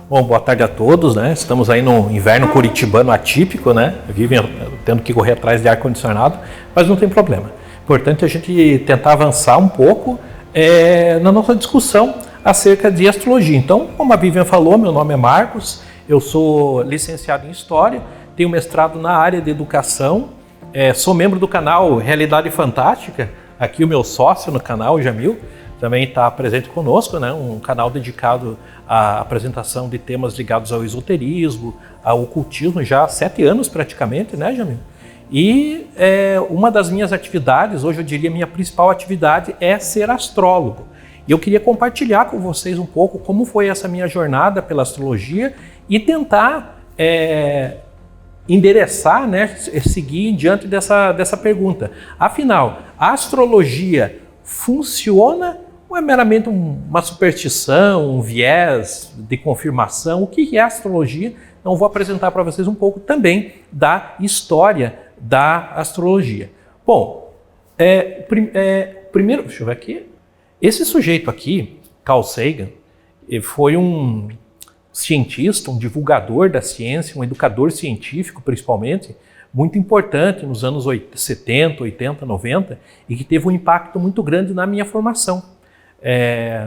Bom, boa tarde a todos, né? Estamos aí no inverno curitibano atípico, né? Vivem tendo que correr atrás de ar-condicionado, mas não tem problema. Importante a gente tentar avançar um pouco na nossa discussão acerca de astrologia. Então, como a Vivian falou, meu nome é Marcos, eu sou licenciado em História, tenho mestrado na área de Educação, sou membro do canal Realidade Fantástica, aqui o meu sócio no canal, o Jamil, também está presente conosco, né? Um canal dedicado à apresentação de temas ligados ao esoterismo, ao ocultismo, já há 7 anos praticamente, né, Jamil? E uma das minhas atividades, hoje eu diria minha principal atividade, é ser astrólogo. E eu queria compartilhar com vocês um pouco como foi essa minha jornada pela astrologia e tentar endereçar, né, seguir diante dessa pergunta. Afinal, a astrologia funciona ou é meramente uma superstição, um viés de confirmação? O que é astrologia? Então vou apresentar para vocês um pouco também da história da astrologia. Bom, primeiro, deixa eu ver aqui. Esse sujeito aqui, Carl Sagan, foi um cientista, um divulgador da ciência, um educador científico principalmente, muito importante nos anos 70, 80, 90 e que teve um impacto muito grande na minha formação.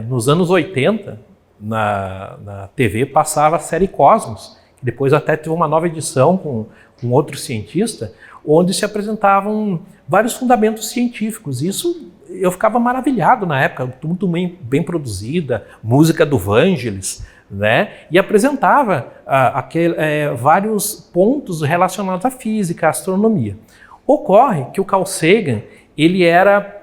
Nos anos 80, na TV passava a série Cosmos, que depois até teve uma nova edição com outro cientista, onde se apresentavam vários fundamentos científicos. Isso eu ficava maravilhado na época, muito bem produzida, música do Vangelis, né? E apresentava vários pontos relacionados à física, à astronomia. Ocorre que o Carl Sagan, ele era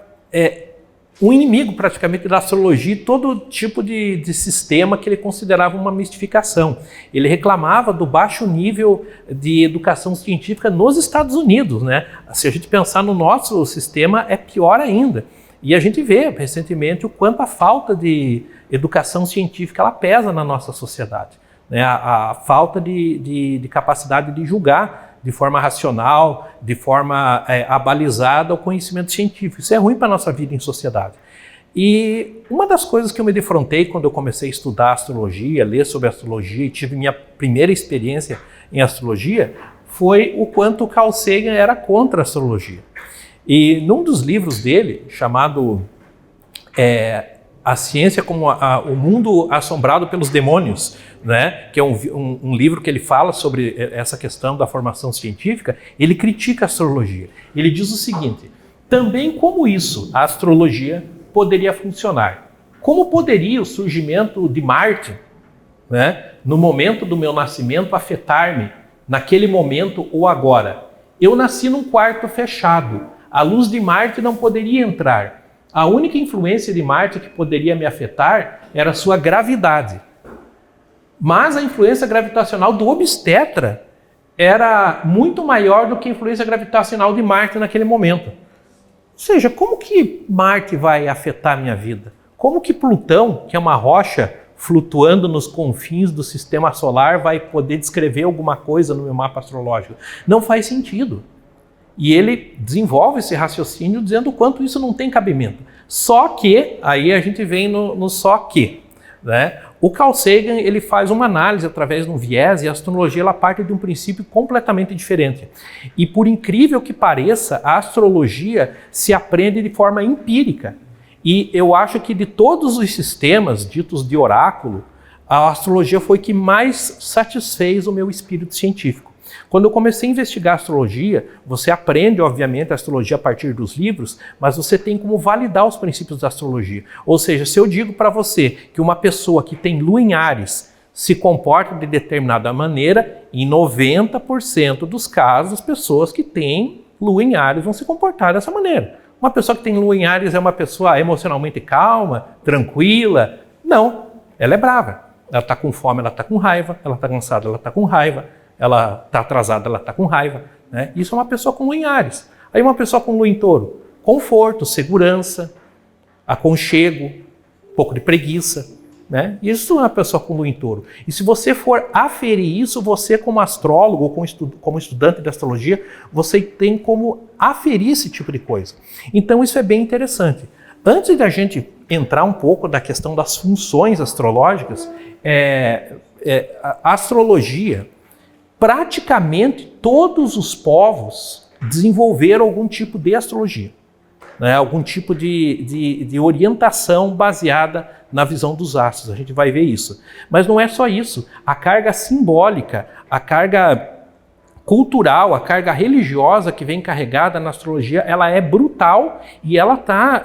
um inimigo praticamente da astrologia e todo tipo de sistema que ele considerava uma mistificação. Ele reclamava do baixo nível de educação científica nos Estados Unidos, né? Se a gente pensar no nosso sistema, é pior ainda. E a gente vê recentemente o quanto a falta de educação científica ela pesa na nossa sociedade, né? A falta de capacidade de julgar de forma racional, de forma abalizada o conhecimento científico. Isso é ruim para a nossa vida em sociedade. E uma das coisas que eu me defrontei quando eu comecei a estudar astrologia, ler sobre astrologia e tive minha primeira experiência em astrologia, foi o quanto o Carl Sagan era contra a astrologia. E num dos livros dele, chamado A Ciência como o Mundo Assombrado pelos Demônios, né? Que é um livro que ele fala sobre essa questão da formação científica, ele critica a astrologia. Ele diz o seguinte: também como isso, a astrologia poderia funcionar? Como poderia o surgimento de Marte, né, no momento do meu nascimento, afetar-me naquele momento ou agora? Eu nasci num quarto fechado, a luz de Marte não poderia entrar. A única influência de Marte que poderia me afetar era a sua gravidade. Mas a influência gravitacional do obstetra era muito maior do que a influência gravitacional de Marte naquele momento. Ou seja, como que Marte vai afetar a minha vida? Como que Plutão, que é uma rocha flutuando nos confins do sistema solar, vai poder descrever alguma coisa no meu mapa astrológico? Não faz sentido. E ele desenvolve esse raciocínio dizendo o quanto isso não tem cabimento. Só que, aí a gente vem no só que, né? O Carl Sagan, ele faz uma análise através de um viés e a astrologia ela parte de um princípio completamente diferente. E por incrível que pareça, a astrologia se aprende de forma empírica. E eu acho que de todos os sistemas ditos de oráculo, a astrologia foi que mais satisfez o meu espírito científico. Quando eu comecei a investigar astrologia, você aprende, obviamente, a astrologia a partir dos livros, mas você tem como validar os princípios da astrologia. Ou seja, se eu digo para você que uma pessoa que tem lua em Áries se comporta de determinada maneira, em 90% dos casos, as pessoas que têm lua em Áries vão se comportar dessa maneira. Uma pessoa que tem lua em Áries é uma pessoa emocionalmente calma, tranquila? Não, ela é brava. Ela está com fome, ela está com raiva, ela está cansada, ela está com raiva. Ela está atrasada, ela está com raiva, né? Isso é uma pessoa com lua em Áries. Aí uma pessoa com lua em Touro, conforto, segurança, aconchego, um pouco de preguiça, né? Isso é uma pessoa com lua em Touro. E se você for aferir isso, você como astrólogo ou como estudante de astrologia, você tem como aferir esse tipo de coisa. Então isso é bem interessante. Antes da gente entrar um pouco da questão das funções astrológicas, a astrologia, praticamente todos os povos desenvolveram algum tipo de astrologia, né? Algum tipo de orientação baseada na visão dos astros. A gente vai ver isso. Mas não é só isso. A carga simbólica, a carga cultural, a carga religiosa que vem carregada na astrologia, ela é brutal e ela está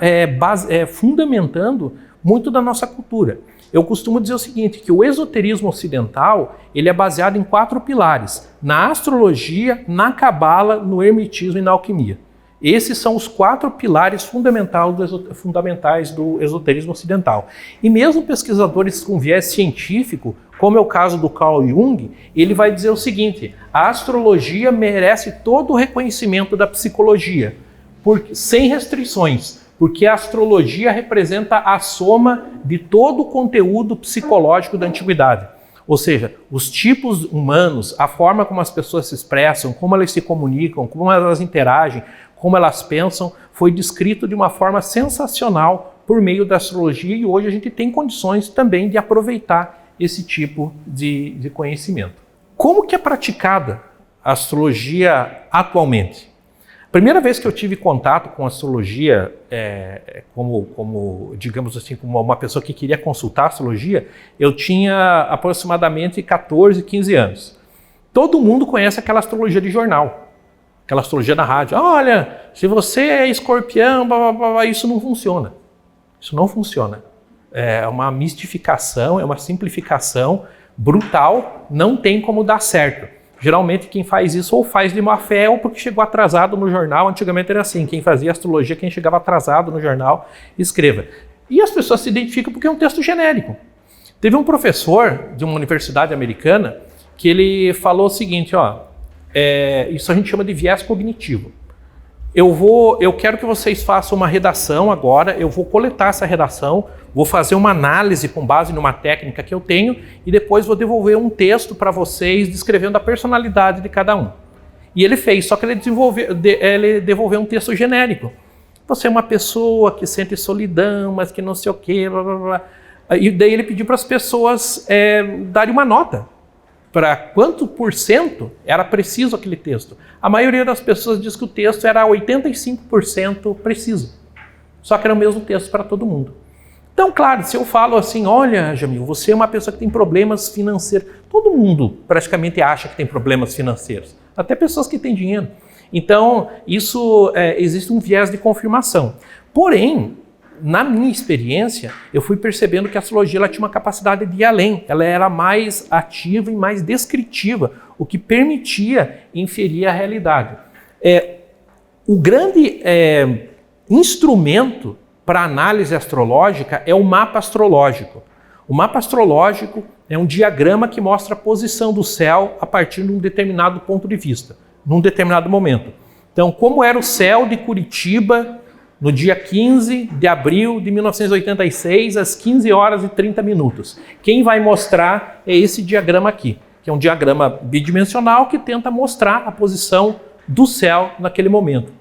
fundamentando muito da nossa cultura. Eu costumo dizer o seguinte, que o esoterismo ocidental, ele é baseado em 4 pilares: na astrologia, na cabala, no hermetismo e na alquimia. Esses são os 4 pilares fundamentais do esoterismo ocidental. E mesmo pesquisadores com viés científico, como é o caso do Carl Jung, ele vai dizer o seguinte: a astrologia merece todo o reconhecimento da psicologia, sem restrições, porque a astrologia representa a soma de todo o conteúdo psicológico da antiguidade. Ou seja, os tipos humanos, a forma como as pessoas se expressam, como elas se comunicam, como elas interagem, como elas pensam, foi descrito de uma forma sensacional por meio da astrologia, e hoje a gente tem condições também de aproveitar esse tipo de conhecimento. Como que é praticada a astrologia atualmente? A primeira vez que eu tive contato com astrologia, digamos assim, como uma pessoa que queria consultar astrologia, eu tinha aproximadamente 14, 15 anos. Todo mundo conhece aquela astrologia de jornal, aquela astrologia da rádio. Olha, se você é escorpião, blá, blá, blá, isso não funciona. Isso não funciona. É uma mistificação, é uma simplificação brutal, não tem como dar certo. Geralmente quem faz isso ou faz de má fé ou porque chegou atrasado no jornal. Antigamente era assim, quem fazia astrologia, quem chegava atrasado no jornal, escreva. E as pessoas se identificam porque é um texto genérico. Teve um professor de uma universidade americana que ele falou o seguinte, isso a gente chama de viés cognitivo. Eu quero que vocês façam uma redação agora, eu vou coletar essa redação, vou fazer uma análise com base numa técnica que eu tenho e depois vou devolver um texto para vocês descrevendo a personalidade de cada um. E ele fez, só que ele devolveu um texto genérico. Você é uma pessoa que sente solidão, mas que não sei o quê, blá, blá, blá. E daí ele pediu para as pessoas darem uma nota para quanto por cento era preciso aquele texto. A maioria das pessoas diz que o texto era 85% preciso. Só que era o mesmo texto para todo mundo. Então, claro, se eu falo assim, olha, Jamil, você é uma pessoa que tem problemas financeiros. Todo mundo praticamente acha que tem problemas financeiros. Até pessoas que têm dinheiro. Então, existe um viés de confirmação. Porém, na minha experiência, eu fui percebendo que a astrologia ela tinha uma capacidade de ir além. Ela era mais ativa e mais descritiva, o que permitia inferir a realidade. O grande instrumento para análise astrológica é o mapa astrológico. O mapa astrológico é um diagrama que mostra a posição do céu a partir de um determinado ponto de vista, num determinado momento. Então, como era o céu de Curitiba no dia 15 de abril de 1986, às 15 horas e 30 minutos. Quem vai mostrar é esse diagrama aqui, que é um diagrama bidimensional que tenta mostrar a posição do céu naquele momento.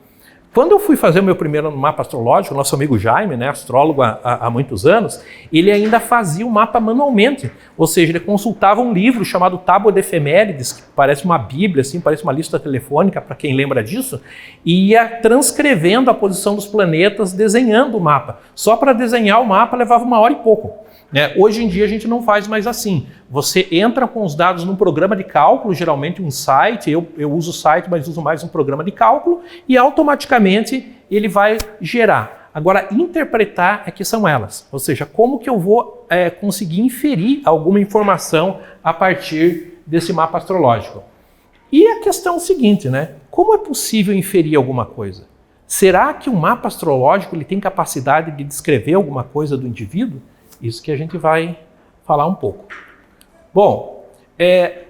Quando eu fui fazer o meu primeiro mapa astrológico, nosso amigo Jaime, né, astrólogo há muitos anos, ele ainda fazia o mapa manualmente, ou seja, ele consultava um livro chamado Tábua de Efemérides, que parece uma bíblia, assim, parece uma lista telefônica, para quem lembra disso, e ia transcrevendo a posição dos planetas, desenhando o mapa. Só para desenhar o mapa levava 1 hora e pouco. Hoje em dia a gente não faz mais assim. Você entra com os dados num programa de cálculo, geralmente um site, eu uso o site, mas uso mais um programa de cálculo, e automaticamente ele vai gerar. Agora, interpretar é que são elas. Ou seja, como que eu vou conseguir inferir alguma informação a partir desse mapa astrológico? E a questão é o seguinte, né? Como é possível inferir alguma coisa? Será que o mapa astrológico ele tem capacidade de descrever alguma coisa do indivíduo? Isso que a gente vai falar um pouco. Bom,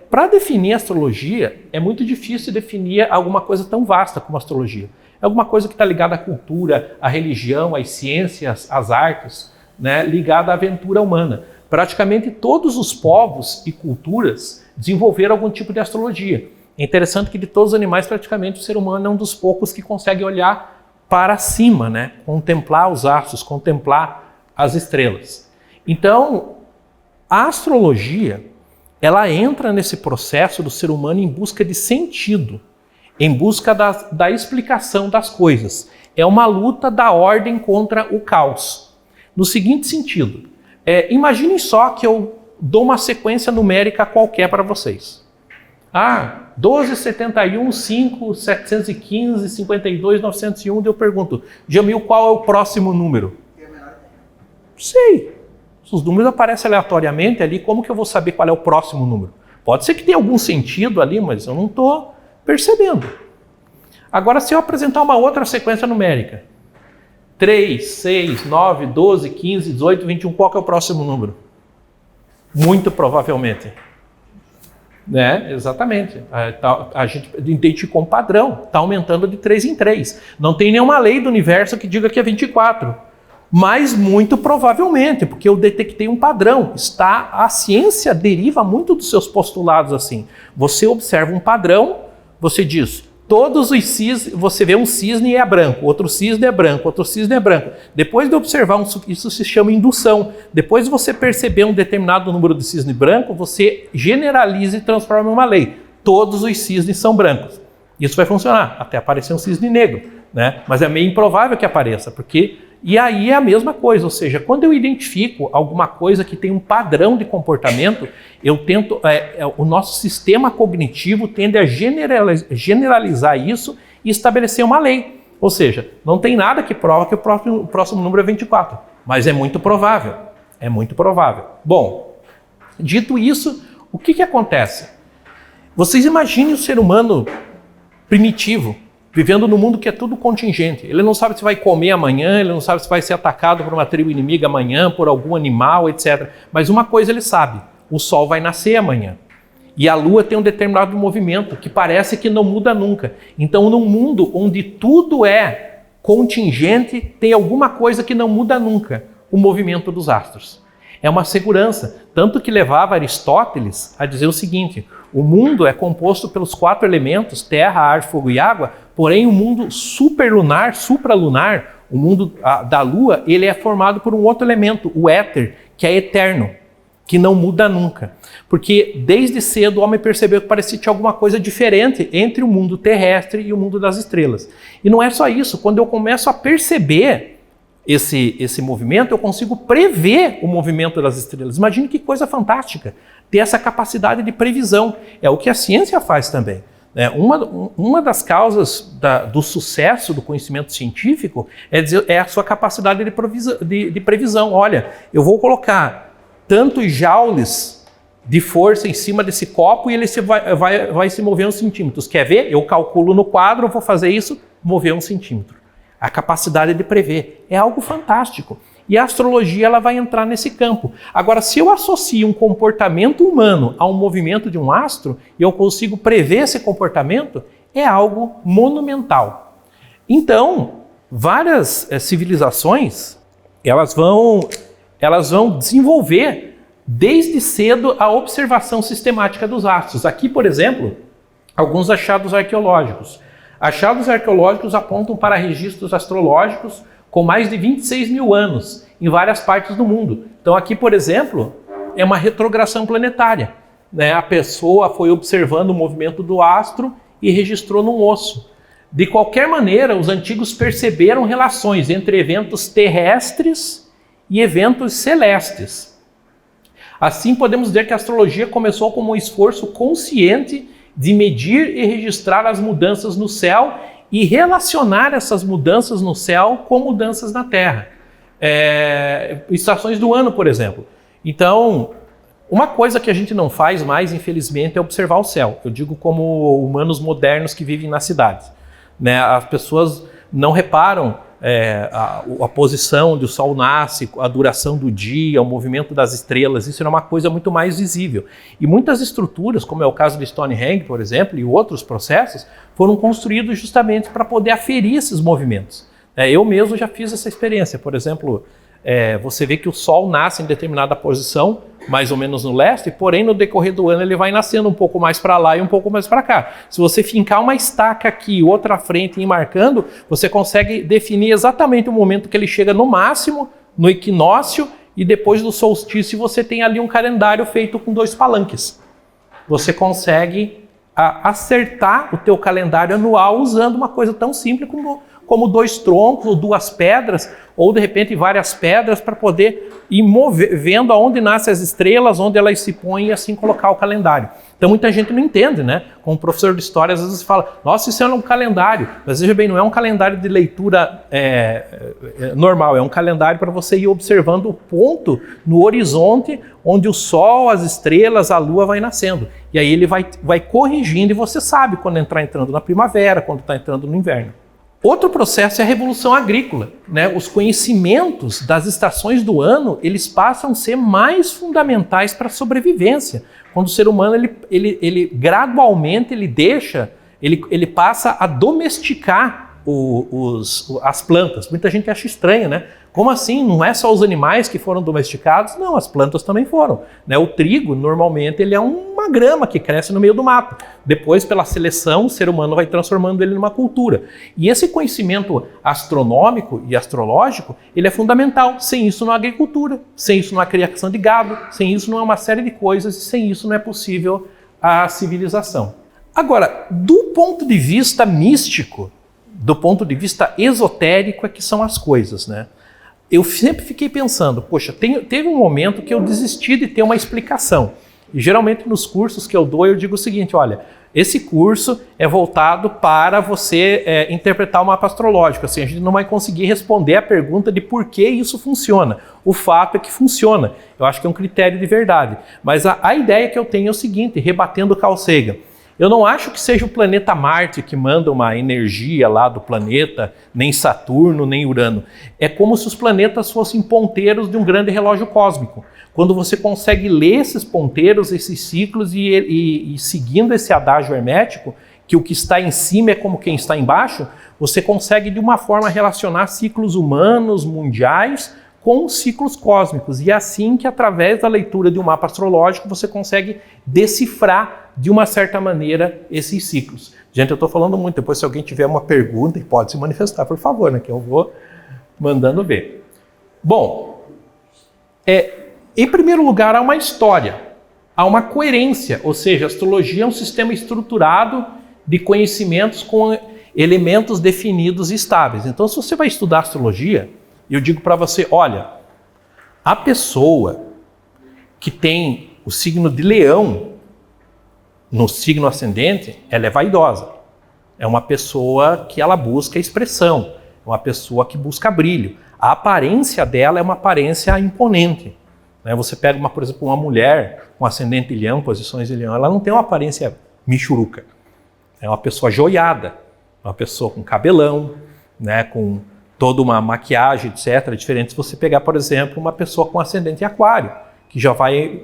para definir astrologia, é muito difícil definir alguma coisa tão vasta como astrologia. É alguma coisa que está ligada à cultura, à religião, às ciências, às artes, né, ligada à aventura humana. Praticamente todos os povos e culturas desenvolveram algum tipo de astrologia. É interessante que de todos os animais, praticamente o ser humano é um dos poucos que consegue olhar para cima, né, contemplar os astros, contemplar as estrelas. Então, a astrologia ela entra nesse processo do ser humano em busca de sentido, em busca da explicação das coisas. É uma luta da ordem contra o caos. No seguinte sentido, imaginem só que eu dou uma sequência numérica qualquer para vocês. 12, 71, 5, 715, 52, 901, eu pergunto, Jamil, qual é o próximo número? Sei. Se os números aparecem aleatoriamente ali, como que eu vou saber qual é o próximo número? Pode ser que tenha algum sentido ali, mas eu não estou percebendo. Agora, se eu apresentar uma outra sequência numérica, 3, 6, 9, 12, 15, 18, 21, qual que é o próximo número? Muito provavelmente. Exatamente. A gente identificou um padrão, está aumentando de 3 em 3. Não tem nenhuma lei do universo que diga que é 24. Mas muito provavelmente, porque eu detectei um padrão. A ciência deriva muito dos seus postulados assim. Você observa um padrão, você diz, todos os cisnes, você vê um cisne e é branco, outro cisne é branco, outro cisne é branco. Depois de observar, isso se chama indução. Depois de você perceber um determinado número de cisne branco, você generaliza e transforma em uma lei. Todos os cisnes são brancos. Isso vai funcionar, até aparecer um cisne negro, né? Mas é meio improvável que apareça, porque... E aí é a mesma coisa, ou seja, quando eu identifico alguma coisa que tem um padrão de comportamento, eu tento, o nosso sistema cognitivo tende a generalizar isso e estabelecer uma lei. Ou seja, não tem nada que prova que o próximo número é 24, mas é muito provável, é muito provável. Bom, dito isso, o que acontece? Vocês imaginem o ser humano primitivo, vivendo num mundo que é tudo contingente. Ele não sabe se vai comer amanhã, ele não sabe se vai ser atacado por uma tribo inimiga amanhã, por algum animal, etc. Mas uma coisa ele sabe, o sol vai nascer amanhã. E a lua tem um determinado movimento que parece que não muda nunca. Então, num mundo onde tudo é contingente, tem alguma coisa que não muda nunca, o movimento dos astros. É uma segurança, tanto que levava Aristóteles a dizer o seguinte: o mundo é composto pelos 4 elementos, terra, ar, fogo e água, porém o mundo superlunar, supralunar, o mundo da Lua, ele é formado por um outro elemento, o éter, que é eterno, que não muda nunca. Porque desde cedo o homem percebeu que parecia que tinha alguma coisa diferente entre o mundo terrestre e o mundo das estrelas. E não é só isso, quando eu começo a perceber esse movimento, eu consigo prever o movimento das estrelas. Imagine que coisa fantástica, ter essa capacidade de previsão. É o que a ciência faz também. Uma das causas do sucesso do conhecimento científico é a sua capacidade de previsão. Olha, eu vou colocar tantos joules de força em cima desse copo e ele vai se mover 1 centímetro. Quer ver? Eu calculo no quadro, vou fazer isso, mover 1 centímetro. A capacidade de prever é algo fantástico. E a astrologia ela vai entrar nesse campo. Agora, se eu associo um comportamento humano a um movimento de um astro, e eu consigo prever esse comportamento, é algo monumental. Então, várias civilizações, elas vão desenvolver desde cedo a observação sistemática dos astros. Aqui, por exemplo, alguns achados arqueológicos. Achados arqueológicos apontam para registros astrológicos com mais de 26 mil anos em várias partes do mundo. Então aqui, por exemplo, é uma retrogradação planetária. A pessoa foi observando o movimento do astro e registrou num osso. De qualquer maneira, os antigos perceberam relações entre eventos terrestres e eventos celestes. Assim, podemos dizer que a astrologia começou como um esforço consciente de medir e registrar as mudanças no céu e relacionar essas mudanças no céu com mudanças na Terra. Estações do ano, por exemplo. Então, uma coisa que a gente não faz mais, infelizmente, é observar o céu. Eu digo como humanos modernos que vivem nas cidades. As pessoas não reparam a posição onde o sol nasce, a duração do dia, o movimento das estrelas. Isso é uma coisa muito mais visível. E muitas estruturas, como é o caso de Stonehenge, por exemplo, e outros processos, foram construídos justamente para poder aferir esses movimentos. Eu mesmo já fiz essa experiência. Por exemplo, você vê que o sol nasce em determinada posição, mais ou menos no leste, porém no decorrer do ano ele vai nascendo um pouco mais para lá e um pouco mais para cá. Se você fincar uma estaca aqui, outra à frente e ir marcando, você consegue definir exatamente o momento que ele chega no máximo, no equinócio, e depois do solstício você tem ali um calendário feito com 2 palanques. você consegue acertar o teu calendário anual usando uma coisa tão simples como 2 troncos ou 2 pedras, ou de repente várias pedras, para poder ir vendo aonde nascem as estrelas, onde elas se põem e assim colocar o calendário. Então muita gente não entende, né? Como professor de história às vezes fala, nossa, isso é um calendário. Mas veja bem, não é um calendário de leitura normal, é um calendário para você ir observando o ponto no horizonte onde o Sol, as estrelas, a Lua vai nascendo. E aí ele vai corrigindo e você sabe quando está entrando na primavera, quando está entrando no inverno. Outro processo é a Revolução Agrícola, né? Os conhecimentos das estações do ano, eles passam a ser mais fundamentais para a sobrevivência. Quando o ser humano, ele gradualmente, ele passa a domesticar as plantas. Muita gente acha estranho, né? Como assim? Não é só os animais que foram domesticados? Não, as plantas também foram, né? O trigo, normalmente, ele é uma grama que cresce no meio do mato. Depois, pela seleção, o ser humano vai transformando ele numa cultura. E esse conhecimento astronômico e astrológico, ele é fundamental. Sem isso não há agricultura, sem isso não há criação de gado, sem isso não há uma série de coisas, e sem isso não é possível a civilização. Agora, do ponto de vista místico, do ponto de vista esotérico, é que são as coisas, né? Eu sempre fiquei pensando, poxa, teve um momento que eu desisti de ter uma explicação. E geralmente nos cursos que eu dou, eu digo o seguinte, olha, esse curso é voltado para você interpretar o mapa astrológico. Assim, a gente não vai conseguir responder a pergunta de por que isso funciona. O fato é que funciona. Eu acho que é um critério de verdade. Mas a ideia que eu tenho é o seguinte, rebatendo o Carl Sagan. Eu não acho que seja o planeta Marte que manda uma energia lá do planeta, nem Saturno, nem Urano. É como se os planetas fossem ponteiros de um grande relógio cósmico. Quando você consegue ler esses ponteiros, esses ciclos e seguindo esse adágio hermético, que o que está em cima é como quem está embaixo, você consegue de uma forma relacionar ciclos humanos, mundiais, com ciclos cósmicos. E é assim que, através da leitura de um mapa astrológico, você consegue decifrar de uma certa maneira esses ciclos. Gente, eu estou falando muito, depois se alguém tiver uma pergunta, pode se manifestar, por favor, né, que eu vou mandando ver. Bom, em primeiro lugar, há uma história, há uma coerência, ou seja, a astrologia é um sistema estruturado de conhecimentos com elementos definidos e estáveis. Então, se você vai estudar astrologia, eu digo para você, olha, a pessoa que tem o signo de Leão no signo ascendente, ela é vaidosa. É uma pessoa que ela busca expressão, é uma pessoa que busca brilho. A aparência dela é uma aparência imponente. Você pega, por exemplo, uma mulher com ascendente em Leão, posições de Leão, ela não tem uma aparência michuruca. É uma pessoa joiada, uma pessoa com cabelão, né, com toda uma maquiagem, etc. Diferente se você pegar, por exemplo, uma pessoa com ascendente em Aquário, que já vai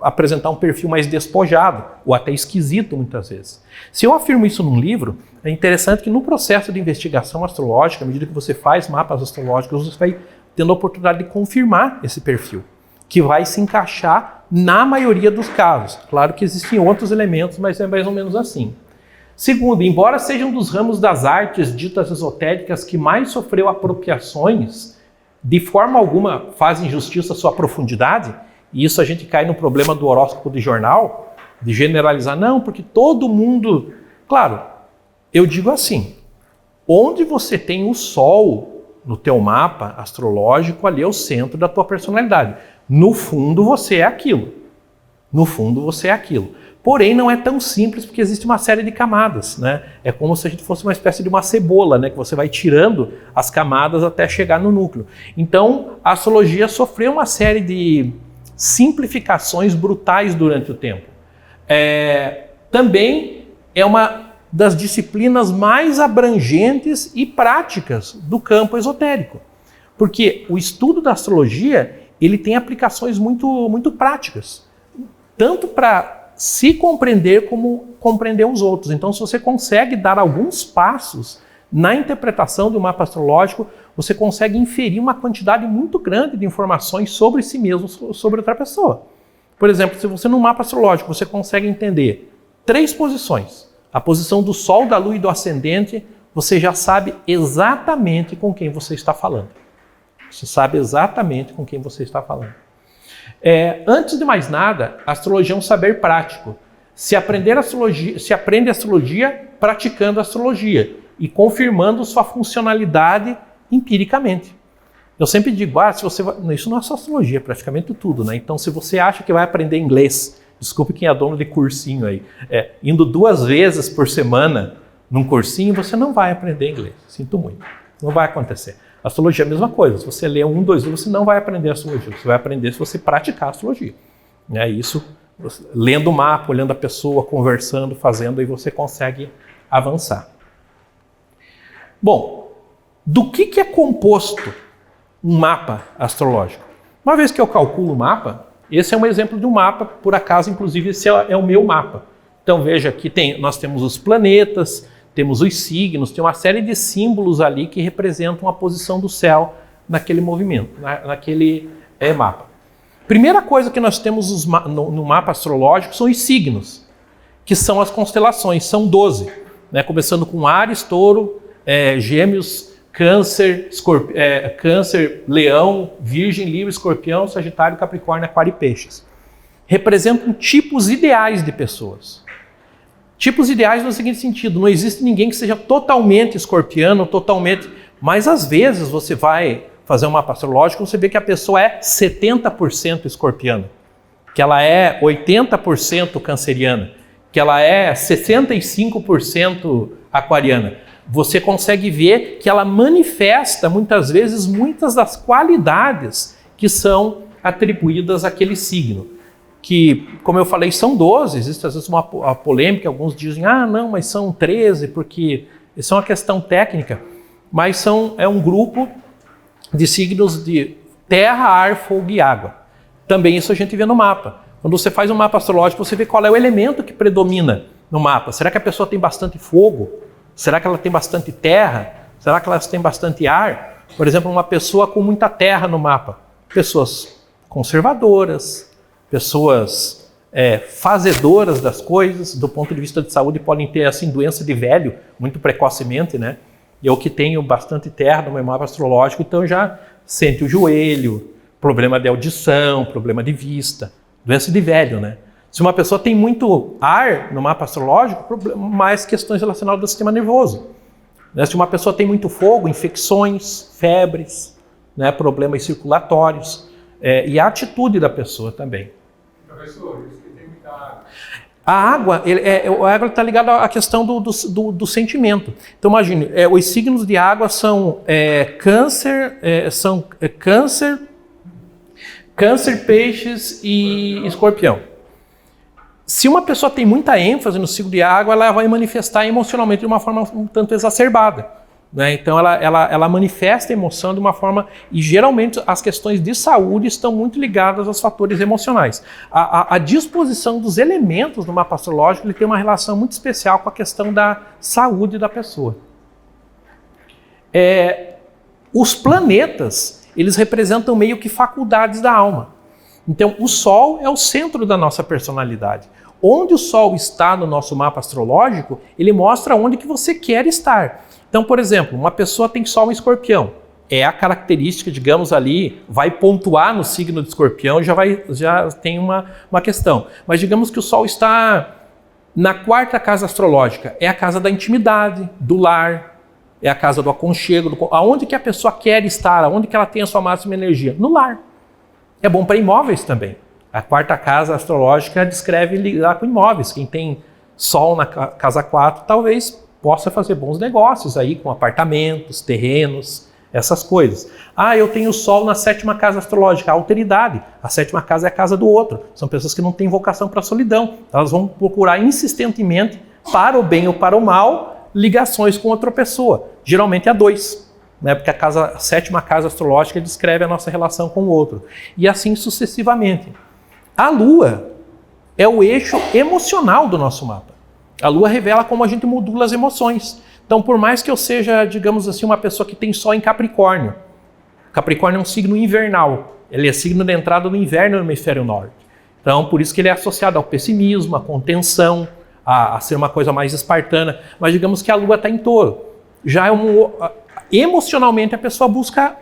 apresentar um perfil mais despojado, ou até esquisito muitas vezes. Se eu afirmo isso num livro, é interessante que no processo de investigação astrológica, à medida que você faz mapas astrológicos, você vai tendo a oportunidade de confirmar esse perfil, que vai se encaixar na maioria dos casos. Claro que existem outros elementos, mas é mais ou menos assim. Segundo, embora seja um dos ramos das artes ditas esotéricas que mais sofreu apropriações, de forma alguma fazem justiça à sua profundidade, e isso a gente cai no problema do horóscopo de jornal, de generalizar, não, porque todo mundo... Claro, eu digo assim, onde você tem o Sol no teu mapa astrológico, ali é o centro da tua personalidade. No fundo, você é aquilo. No fundo, você é aquilo. Porém, não é tão simples, porque existe uma série de camadas, né? É como se a gente fosse uma espécie de uma cebola, né? Que você vai tirando as camadas até chegar no núcleo. Então, a astrologia sofreu uma série de simplificações brutais durante o tempo. Também é uma das disciplinas mais abrangentes e práticas do campo esotérico. Porque o estudo da astrologia, ele tem aplicações muito, muito práticas. Tanto para se compreender como compreender os outros. Então, se você consegue dar alguns passos na interpretação do mapa astrológico, você consegue inferir uma quantidade muito grande de informações sobre si mesmo, sobre outra pessoa. Por exemplo, se você no mapa astrológico você consegue entender 3 posições, a posição do Sol, da Lua e do Ascendente, você já sabe exatamente com quem você está falando. Você sabe exatamente com quem você está falando. Antes de mais nada, a astrologia é um saber prático. Se aprende astrologia praticando astrologia e confirmando sua funcionalidade empiricamente. Eu sempre digo, se você vai... isso não é só astrologia, é praticamente tudo, né? Então, se você acha que vai aprender inglês, desculpe quem é dono de cursinho aí, indo 2 vezes por semana num cursinho, você não vai aprender inglês. Sinto muito. Não vai acontecer. Astrologia é a mesma coisa. Se você ler 1, 2 livros, você não vai aprender astrologia. Você vai aprender se você praticar astrologia. Isso, lendo o mapa, olhando a pessoa, conversando, fazendo, aí você consegue avançar. Bom, do que é composto um mapa astrológico? Uma vez que eu calculo o mapa, esse é um exemplo de um mapa, por acaso, inclusive, esse é o meu mapa. Então veja, aqui nós temos os planetas, temos os signos, tem uma série de símbolos ali que representam a posição do céu naquele movimento, naquele mapa. Primeira coisa que nós temos no mapa astrológico são os signos, que são as constelações, são 12, né? Começando com Áries, Touro, Gêmeos, Câncer, Câncer, Leão, Virgem, Libra, Escorpião, Sagitário, Capricórnio, Aquário e Peixes. Representam tipos ideais de pessoas. Tipos ideais no seguinte sentido, não existe ninguém que seja totalmente escorpiano, mas às vezes você vai fazer um mapa astrológico, você vê que a pessoa é 70% escorpiana, que ela é 80% canceriana, que ela é 65% aquariana. Você consegue ver que ela manifesta muitas vezes muitas das qualidades que são atribuídas àquele signo. Que, como eu falei, são 12, existe às vezes uma polêmica, alguns dizem, não, mas são 13, porque isso é uma questão técnica, mas é um grupo de signos de terra, ar, fogo e água. Também isso a gente vê no mapa. Quando você faz um mapa astrológico, você vê qual é o elemento que predomina no mapa. Será que a pessoa tem bastante fogo? Será que ela tem bastante terra? Será que ela tem bastante ar? Por exemplo, uma pessoa com muita terra no mapa. Pessoas conservadoras, pessoas fazedoras das coisas, do ponto de vista de saúde, podem ter assim, doença de velho muito precocemente, né? Eu que tenho bastante terra no meu mapa astrológico, então já sente o joelho, problema de audição, problema de vista, doença de velho, né? Se uma pessoa tem muito ar no mapa astrológico, mais questões relacionadas ao sistema nervoso. Se uma pessoa tem muito fogo, infecções, febres, né? Problemas circulatórios, e a atitude da pessoa também. Professor, isso que tem muita água. A água está ligada à questão do sentimento. Então imagine, os signos de água são Câncer, Peixes e Escorpião. Se uma pessoa tem muita ênfase no signo de água, ela vai manifestar emocionalmente de uma forma um tanto exacerbada, né? Então ela manifesta a emoção de uma forma, e geralmente as questões de saúde estão muito ligadas aos fatores emocionais. A disposição dos elementos no mapa astrológico ele tem uma relação muito especial com a questão da saúde da pessoa. Os planetas, eles representam meio que faculdades da alma. Então o Sol é o centro da nossa personalidade. Onde o Sol está no nosso mapa astrológico, ele mostra onde que você quer estar. Então, por exemplo, uma pessoa tem Sol em Escorpião. É a característica, digamos ali, vai pontuar no signo de Escorpião, já tem uma questão. Mas digamos que o Sol está na 4ª casa astrológica. É a casa da intimidade, do lar, é a casa do aconchego, aonde que a pessoa quer estar, aonde que ela tem a sua máxima energia? No lar. É bom para imóveis também. A 4ª casa astrológica descreve lidar com imóveis. Quem tem Sol na casa 4 talvez possa fazer bons negócios aí com apartamentos, terrenos, essas coisas. Eu tenho Sol na 7ª casa astrológica, a alteridade. A 7ª casa é a casa do outro. São pessoas que não têm vocação para a solidão. Elas vão procurar insistentemente, para o bem ou para o mal, ligações com outra pessoa. Geralmente a 2. Né, porque a 7ª casa astrológica descreve a nossa relação com o outro. E assim sucessivamente. A Lua é o eixo emocional do nosso mapa. A Lua revela como a gente modula as emoções. Então, por mais que eu seja, digamos assim, uma pessoa que tem Sol em Capricórnio, Capricórnio é um signo invernal. Ele é signo de entrada do inverno no hemisfério norte. Então, por isso que ele é associado ao pessimismo, à contenção, a ser uma coisa mais espartana. Mas digamos que a Lua está em Touro. Já emocionalmente a pessoa busca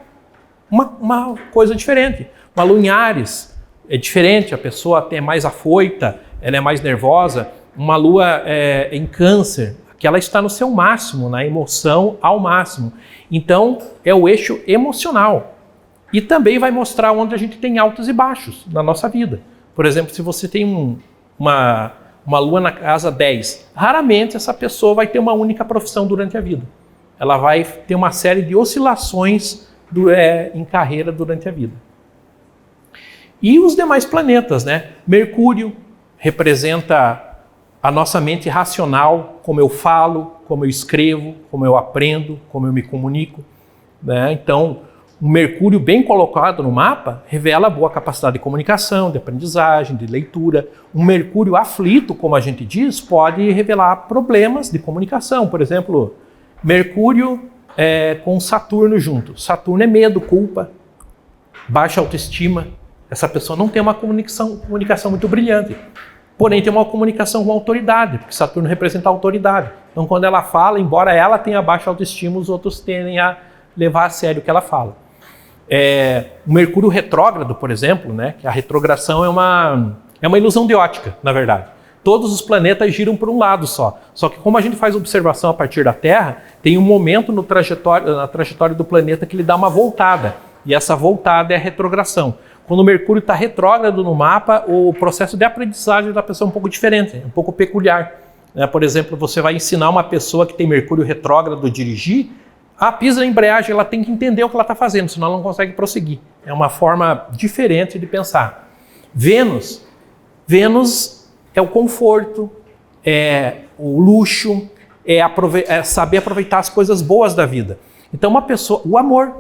uma coisa diferente. Uma Lua em Áries, é diferente, a pessoa é mais afoita, ela é mais nervosa. Uma lua em Câncer, que ela está no seu máximo, na emoção ao máximo. Então, é o eixo emocional. E também vai mostrar onde a gente tem altos e baixos na nossa vida. Por exemplo, se você tem uma lua na casa 10, raramente essa pessoa vai ter uma única profissão durante a vida. Ela vai ter uma série de oscilações em carreira durante a vida. E os demais planetas, né? Mercúrio representa a nossa mente racional, como eu falo, como eu escrevo, como eu aprendo, como eu me comunico, né? Então, um Mercúrio bem colocado no mapa revela boa capacidade de comunicação, de aprendizagem, de leitura. Um Mercúrio aflito, como a gente diz, pode revelar problemas de comunicação. Por exemplo, Mercúrio com Saturno junto. Saturno é medo, culpa, baixa autoestima. Essa pessoa não tem uma comunicação muito brilhante. Porém, tem uma comunicação com autoridade, porque Saturno representa a autoridade. Então, quando ela fala, embora ela tenha baixa autoestima, os outros tendem a levar a sério o que ela fala. O Mercúrio retrógrado, por exemplo, né, que a retrogradação é uma ilusão de ótica, na verdade. Todos os planetas giram por um lado só. Só que como a gente faz observação a partir da Terra, tem um momento na trajetória do planeta que ele dá uma voltada. E essa voltada é a retrogradação. Quando o Mercúrio está retrógrado no mapa, o processo de aprendizagem da pessoa é um pouco diferente, um pouco peculiar. Por exemplo, você vai ensinar uma pessoa que tem Mercúrio retrógrado a dirigir, pisa na embreagem, ela tem que entender o que ela está fazendo, senão ela não consegue prosseguir. É uma forma diferente de pensar. Vênus é o conforto, é o luxo, é saber aproveitar as coisas boas da vida. Então uma pessoa, o amor,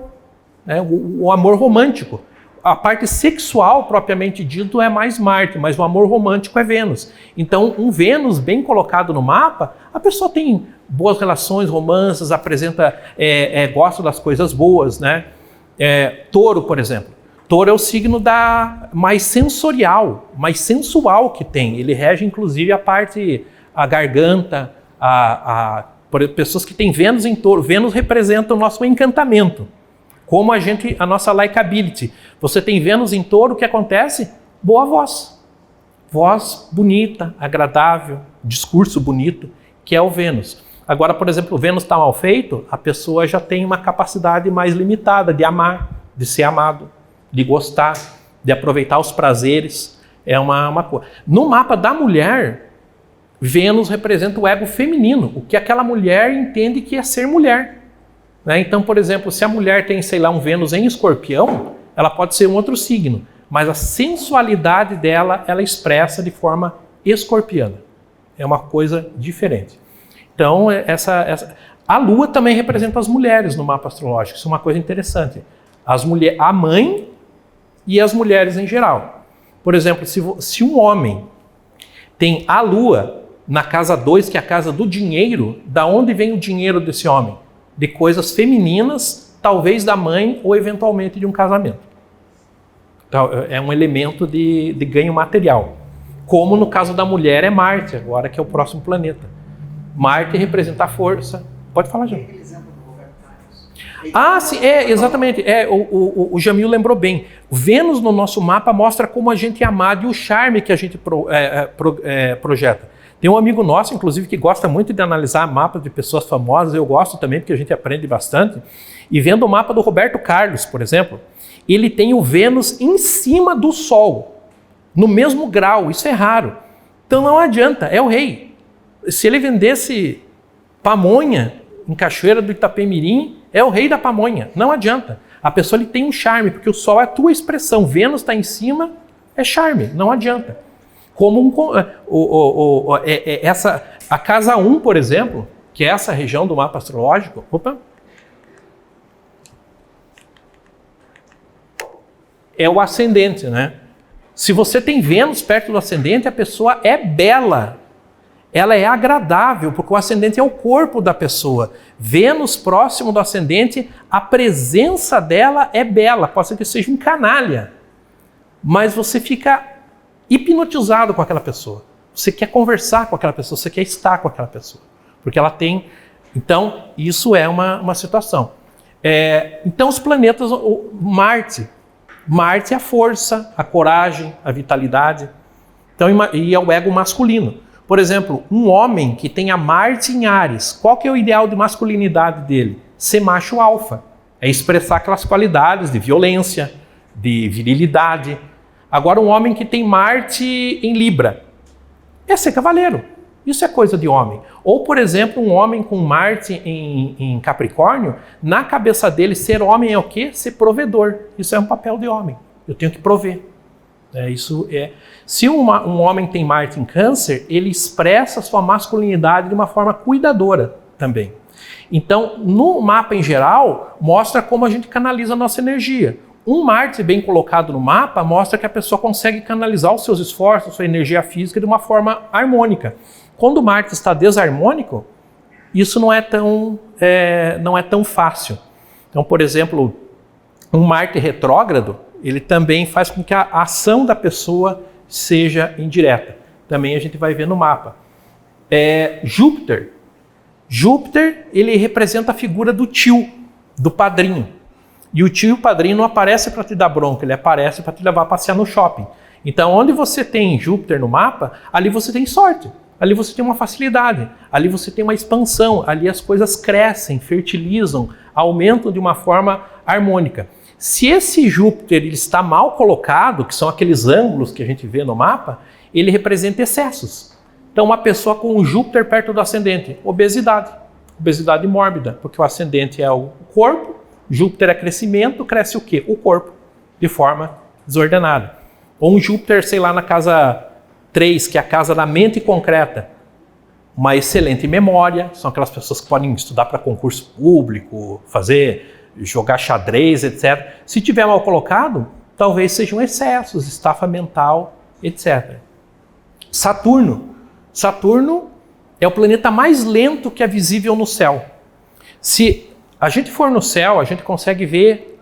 né, o amor romântico. A parte sexual, propriamente dito, é mais Marte, mas o amor romântico é Vênus. Então, um Vênus bem colocado no mapa, a pessoa tem boas relações, romances, gosta das coisas boas, né? Touro, por exemplo. Touro é o signo mais sensorial, mais sensual que tem. Ele rege, inclusive, a garganta, por pessoas que têm Vênus em Touro. Vênus representa o nosso encantamento. Como a nossa likability. Você tem Vênus em Touro, o que acontece? Boa voz. Voz bonita, agradável, discurso bonito, que é o Vênus. Agora, por exemplo, o Vênus está mal feito, a pessoa já tem uma capacidade mais limitada de amar, de ser amado, de gostar, de aproveitar os prazeres. É uma coisa. No mapa da mulher, Vênus representa o ego feminino, o que aquela mulher entende que é ser mulher. Então, por exemplo, se a mulher tem, um Vênus em Escorpião, ela pode ser um outro signo, mas a sensualidade dela, ela expressa de forma escorpiana. É uma coisa diferente. Então, a Lua também representa as mulheres no mapa astrológico. Isso é uma coisa interessante. A mãe e as mulheres em geral. Por exemplo, se um homem tem a Lua na casa 2, que é a casa do dinheiro, da onde vem o dinheiro desse homem? De coisas femininas, talvez da mãe ou eventualmente de um casamento. Então, é um elemento de ganho material. Como no caso da mulher é Marte, agora que é o próximo planeta. Marte representa a força. Pode falar, Jamil. Aquele exemplo do Roberto Carlos. Sim, exatamente. O Jamil lembrou bem. Vênus no nosso mapa mostra como a gente é amado e o charme que a gente projeta. Tem um amigo nosso, inclusive, que gosta muito de analisar mapas de pessoas famosas. Eu gosto também, porque a gente aprende bastante. E vendo o mapa do Roberto Carlos, por exemplo, ele tem o Vênus em cima do Sol, no mesmo grau. Isso é raro. Então não adianta, é o rei. Se ele vendesse pamonha em Cachoeira do Itapemirim, é o rei da pamonha. Não adianta. A pessoa ele tem um charme, porque o Sol é a tua expressão. Vênus está em cima, é charme. Não adianta. Como a casa 1, por exemplo, que é essa região do mapa astrológico, é o ascendente, né? Se você tem Vênus perto do ascendente, a pessoa é bela, ela é agradável, porque o ascendente é o corpo da pessoa. Vênus próximo do ascendente, a presença dela é bela, pode ser que seja um canalha, mas você fica hipnotizado com aquela pessoa. Você quer conversar com aquela pessoa, você quer estar com aquela pessoa. Porque ela tem... Então, isso é uma situação. Então, os planetas... Marte Marte é a força, a coragem, a vitalidade. Então, e é o ego masculino. Por exemplo, um homem que tenha Marte em Áries, qual que é o ideal de masculinidade dele? Ser macho alfa. É expressar aquelas qualidades de violência, de virilidade. Agora, um homem que tem Marte em Libra é ser cavaleiro. Isso é coisa de homem. Ou, por exemplo, um homem com Marte em Capricórnio, na cabeça dele, ser homem é o quê? Ser provedor. Isso é um papel de homem. Eu tenho que prover. Se um homem tem Marte em Câncer, ele expressa a sua masculinidade de uma forma cuidadora também. Então, no mapa em geral, mostra como a gente canaliza a nossa energia. Um Marte bem colocado no mapa mostra que a pessoa consegue canalizar os seus esforços, sua energia física de uma forma harmônica. Quando o Marte está desarmônico, isso não é tão fácil. Então, por exemplo, um Marte retrógrado, ele também faz com que a ação da pessoa seja indireta. Também a gente vai ver no mapa. Júpiter, ele representa a figura do tio, do padrinho. E o tio e o padrinho não aparecem para te dar bronca, ele aparece para te levar a passear no shopping. Então, onde você tem Júpiter no mapa, ali você tem sorte, ali você tem uma facilidade, ali você tem uma expansão, ali as coisas crescem, fertilizam, aumentam de uma forma harmônica. Se esse Júpiter ele está mal colocado, que são aqueles ângulos que a gente vê no mapa, ele representa excessos. Então, uma pessoa com o Júpiter perto do ascendente, obesidade mórbida, porque o ascendente é o corpo, Júpiter é crescimento, cresce o quê? O corpo, de forma desordenada. Ou um Júpiter, sei lá, na casa 3, que é a casa da mente concreta, uma excelente memória, são aquelas pessoas que podem estudar para concurso público, jogar xadrez, etc. Se tiver mal colocado, talvez sejam excessos, estafa mental, etc. Saturno é o planeta mais lento que é visível no céu. Se a gente for no céu, a gente consegue ver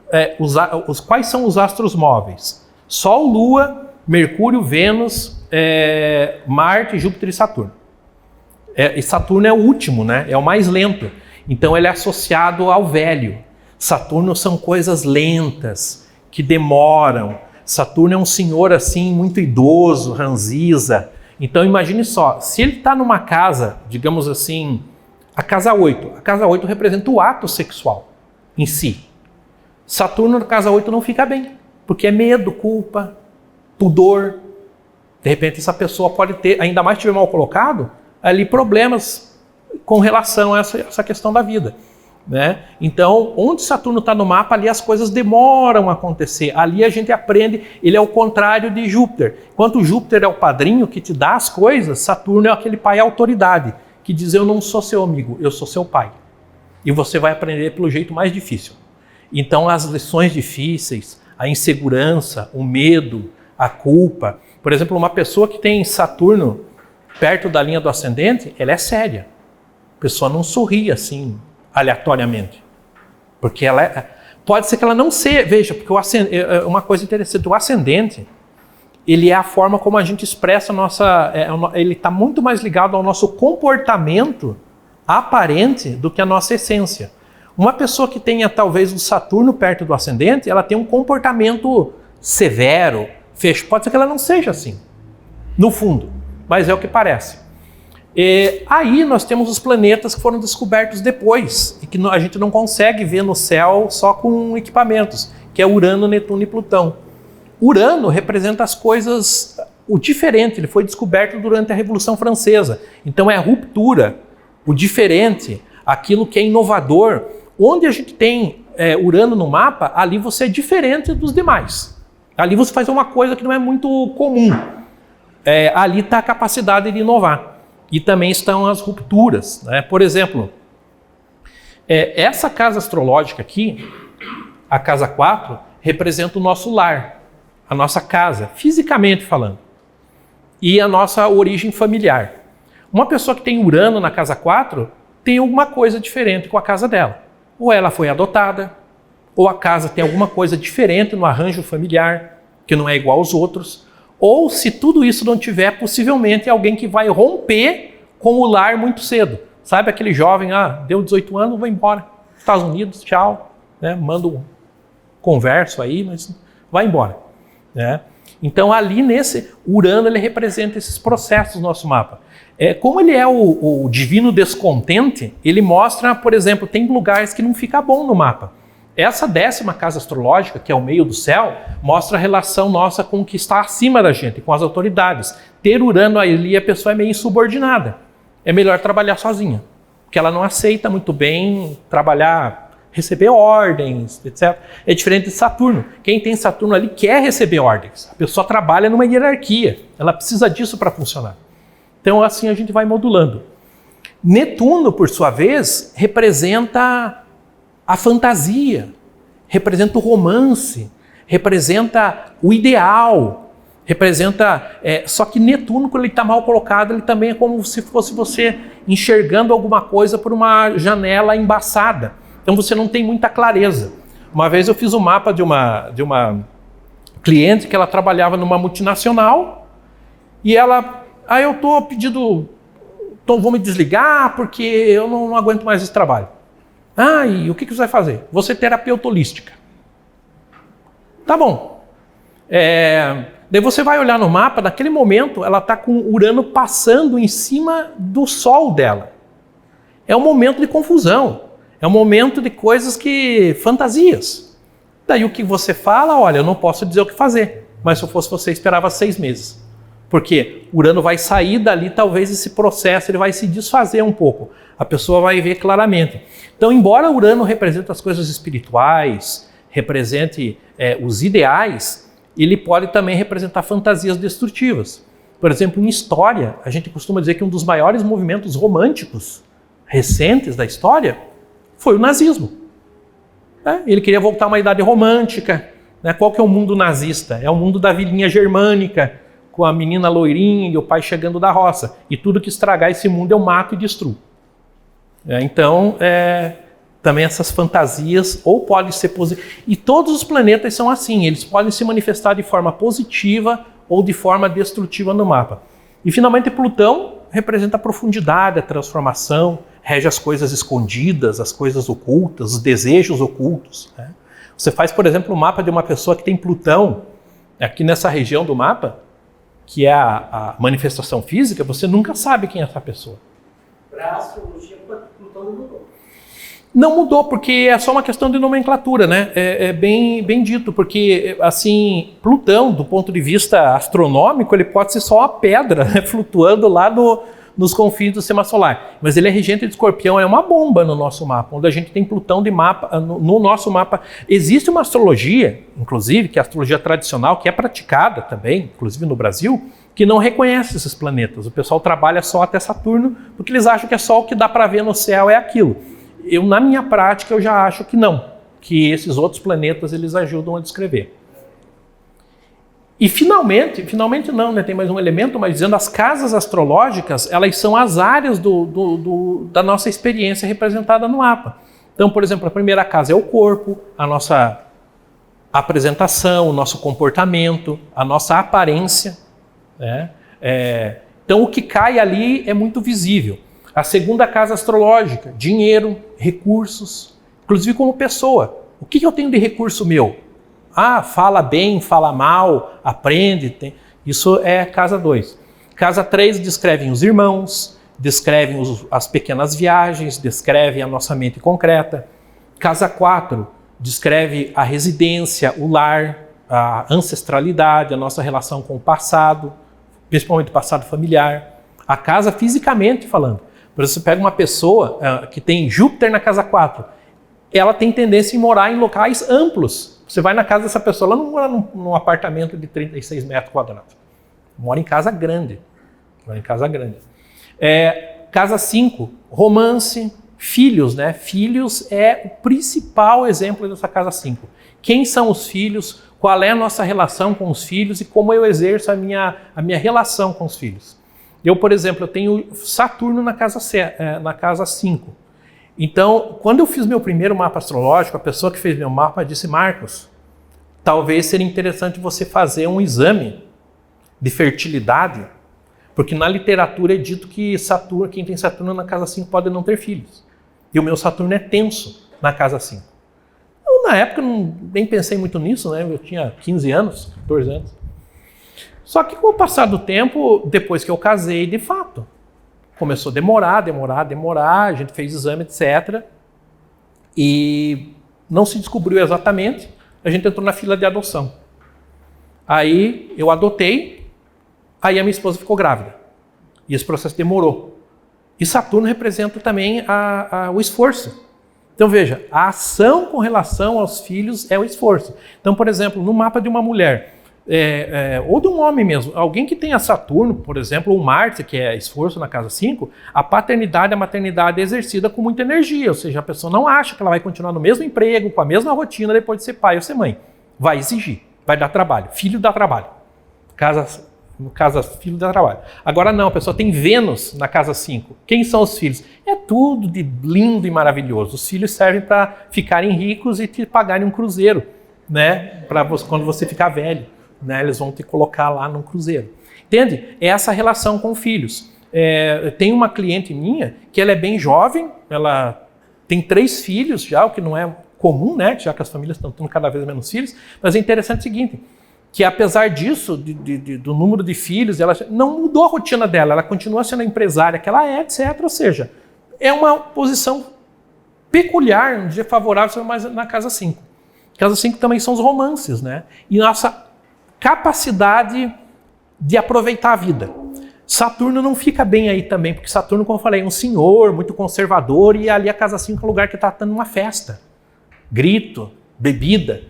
quais são os astros móveis. Sol, Lua, Mercúrio, Vênus, Marte, Júpiter e Saturno. E Saturno é o último, né? É o mais lento. Então ele é associado ao velho. Saturno são coisas lentas, que demoram. Saturno é um senhor assim, muito idoso, ranziza. Então imagine só, se ele está numa casa, digamos assim, a casa 8. A casa 8 representa o ato sexual em si. Saturno na casa 8 não fica bem, porque é medo, culpa, pudor. De repente essa pessoa pode ter, ainda mais se estiver mal colocado, ali problemas com relação a essa questão da vida. Né? Então, onde Saturno está no mapa, ali as coisas demoram a acontecer. Ali a gente aprende, ele é o contrário de Júpiter. Enquanto Júpiter é o padrinho que te dá as coisas, Saturno é aquele pai autoridade, que diz, eu não sou seu amigo, eu sou seu pai. E você vai aprender pelo jeito mais difícil. Então, as lições difíceis, a insegurança, o medo, a culpa. Por exemplo, uma pessoa que tem Saturno perto da linha do ascendente, ela é séria. A pessoa não sorri assim, aleatoriamente. Porque pode ser que ela não seja, veja, porque uma coisa interessante, o ascendente, ele é a forma como a gente expressa a nossa, ele está muito mais ligado ao nosso comportamento aparente do que a nossa essência. Uma pessoa que tenha talvez o Saturno perto do ascendente, ela tem um comportamento severo, pode ser que ela não seja assim, no fundo, mas é o que parece. Aí nós temos os planetas que foram descobertos depois e que a gente não consegue ver no céu só com equipamentos, que é Urano, Netuno e Plutão. Urano representa as coisas, o diferente, ele foi descoberto durante a Revolução Francesa. Então é a ruptura, o diferente, aquilo que é inovador. Onde a gente tem Urano no mapa, ali você é diferente dos demais. Ali você faz uma coisa que não é muito comum. Ali está a capacidade de inovar. E também estão as rupturas. Né? Por exemplo, essa casa astrológica aqui, a casa 4, representa o nosso lar, a nossa casa, fisicamente falando, e a nossa origem familiar. Uma pessoa que tem Urano na casa 4 tem alguma coisa diferente com a casa dela. Ou ela foi adotada, ou a casa tem alguma coisa diferente no arranjo familiar, que não é igual aos outros. Ou, se tudo isso não tiver, possivelmente é alguém que vai romper com o lar muito cedo. Sabe aquele jovem, deu 18 anos, vou embora. Estados Unidos, tchau. Né? Manda um converso aí, mas vai embora. Né? Então ali nesse Urano ele representa esses processos do nosso mapa. Como ele é o divino descontente, ele mostra, por exemplo, tem lugares que não fica bom no mapa. Essa 10ª casa astrológica, que é o meio do céu, mostra a relação nossa com o que está acima da gente, com as autoridades. Ter Urano ali, a pessoa é meio insubordinada. É melhor trabalhar sozinha, porque ela não aceita muito bem trabalhar, receber ordens, etc. É diferente de Saturno. Quem tem Saturno ali quer receber ordens. A pessoa trabalha numa hierarquia. Ela precisa disso para funcionar. Então, assim a gente vai modulando. Netuno, por sua vez, representa a fantasia, representa o romance, representa o ideal, representa... só que Netuno, quando ele está mal colocado, ele também é como se fosse você enxergando alguma coisa por uma janela embaçada. Então você não tem muita clareza. Uma vez eu fiz um mapa de uma cliente que ela trabalhava numa multinacional e ela... eu estou pedindo... vou me desligar porque eu não aguento mais esse trabalho. E o que você vai fazer? Vou ser terapeuta holística. Tá bom. Daí você vai olhar no mapa, naquele momento ela está com Urano passando em cima do Sol dela. É um momento de confusão. É um momento de coisas fantasias. Daí o que você fala, olha, eu não posso dizer o que fazer. Mas se eu fosse você, esperava 6 meses. Porque Urano vai sair dali, talvez esse processo ele vai se desfazer um pouco. A pessoa vai ver claramente. Então, embora Urano represente as coisas espirituais, represente os ideais, ele pode também representar fantasias destrutivas. Por exemplo, em história, a gente costuma dizer que um dos maiores movimentos românticos recentes da história foi o nazismo. Ele queria voltar a uma idade romântica. Qual que é o mundo nazista? É o mundo da vilinha germânica, com a menina loirinha e o pai chegando da roça. E tudo que estragar esse mundo eu mato e destruo. Então, também essas fantasias, ou podem ser positivas. E todos os planetas são assim, eles podem se manifestar de forma positiva ou de forma destrutiva no mapa. E finalmente Plutão representa a profundidade, a transformação, rege as coisas escondidas, as coisas ocultas, os desejos ocultos. Você faz, por exemplo, um mapa de uma pessoa que tem Plutão, aqui nessa região do mapa, que é a manifestação física, você nunca sabe quem é essa pessoa. Para a astrologia, Plutão não mudou. Não mudou, porque é só uma questão de nomenclatura, né? É bem dito, porque, assim, Plutão, do ponto de vista astronômico, ele pode ser só uma pedra, né, flutuando lá nos confins do sistema solar. Mas ele é regente de Escorpião, é uma bomba no nosso mapa, onde a gente tem Plutão de mapa, no nosso mapa. Existe uma astrologia, inclusive, que é a astrologia tradicional, que é praticada também, inclusive no Brasil, que não reconhece esses planetas. O pessoal trabalha só até Saturno, porque eles acham que é só o que dá para ver no céu, é aquilo. Na minha prática, eu já acho que não, que esses outros planetas eles ajudam a descrever. E finalmente não, né? Tem mais um elemento, mas dizendo as casas astrológicas, elas são as áreas da nossa experiência representada no mapa. Então, por exemplo, a primeira casa é o corpo, a nossa apresentação, o nosso comportamento, a nossa aparência. Né? Então, o que cai ali é muito visível. A segunda casa astrológica, dinheiro, recursos, inclusive como pessoa. O que eu tenho de recurso meu? Fala bem, fala mal, aprende. Isso é casa 2. Casa 3 descrevem os irmãos, descrevem as pequenas viagens, descrevem a nossa mente concreta. Casa 4 descreve a residência, o lar, a ancestralidade, a nossa relação com o passado, principalmente o passado familiar. A casa fisicamente falando. Por exemplo, você pega uma pessoa que tem Júpiter na casa 4, ela tem tendência em morar em locais amplos. Você vai na casa dessa pessoa, ela não mora num apartamento de 36 metros quadrados. Mora em casa grande. Casa 5, romance, filhos, né? Filhos é o principal exemplo dessa casa 5. Quem são os filhos? Qual é a nossa relação com os filhos e como eu exerço a minha relação com os filhos? Eu, por exemplo, eu tenho Saturno na casa 5. Então, quando eu fiz meu primeiro mapa astrológico, a pessoa que fez meu mapa disse: Marcos, talvez seria interessante você fazer um exame de fertilidade, porque na literatura é dito que Saturno, quem tem Saturno na casa 5 pode não ter filhos. E o meu Saturno é tenso na casa 5. Na época eu nem pensei muito nisso, né? Eu tinha 15 anos, 14 anos. Só que com o passar do tempo, depois que eu casei, de fato, começou a demorar, a gente fez exame, etc. E não se descobriu exatamente, a gente entrou na fila de adoção. Aí eu adotei, aí a minha esposa ficou grávida. E esse processo demorou. E Saturno representa também o esforço. Então veja, a ação com relação aos filhos é o esforço. Então, por exemplo, no mapa de uma mulher, ou de um homem mesmo, alguém que tenha Saturno, por exemplo, ou Marte, que é esforço na casa 5, a paternidade e a maternidade é exercida com muita energia, ou seja, a pessoa não acha que ela vai continuar no mesmo emprego, com a mesma rotina depois de ser pai ou ser mãe. Vai exigir, vai dar trabalho. Filho dá trabalho. No caso, filho dá trabalho. Agora não, a pessoa tem Vênus na casa 5. Quem são os filhos? É tudo de lindo e maravilhoso. Os filhos servem para ficarem ricos e te pagarem um cruzeiro, né? Para quando você ficar velho, né? Eles vão te colocar lá num cruzeiro. Entende? É essa relação com filhos. Tem uma cliente minha que ela é bem jovem, ela tem 3 filhos já, o que não é comum, né? Já que as famílias estão tendo cada vez menos filhos. Mas é interessante o seguinte, que apesar disso, do número de filhos, ela não mudou a rotina dela, ela continua sendo a empresária que ela é, etc. Ou seja, é uma posição peculiar, um dia favorável, mas na casa 5. Casa 5 também são os romances, né? E nossa capacidade de aproveitar a vida. Saturno não fica bem aí também, porque Saturno, como eu falei, é um senhor muito conservador e ali a casa 5 é um lugar que está tendo uma festa. Grito, bebida.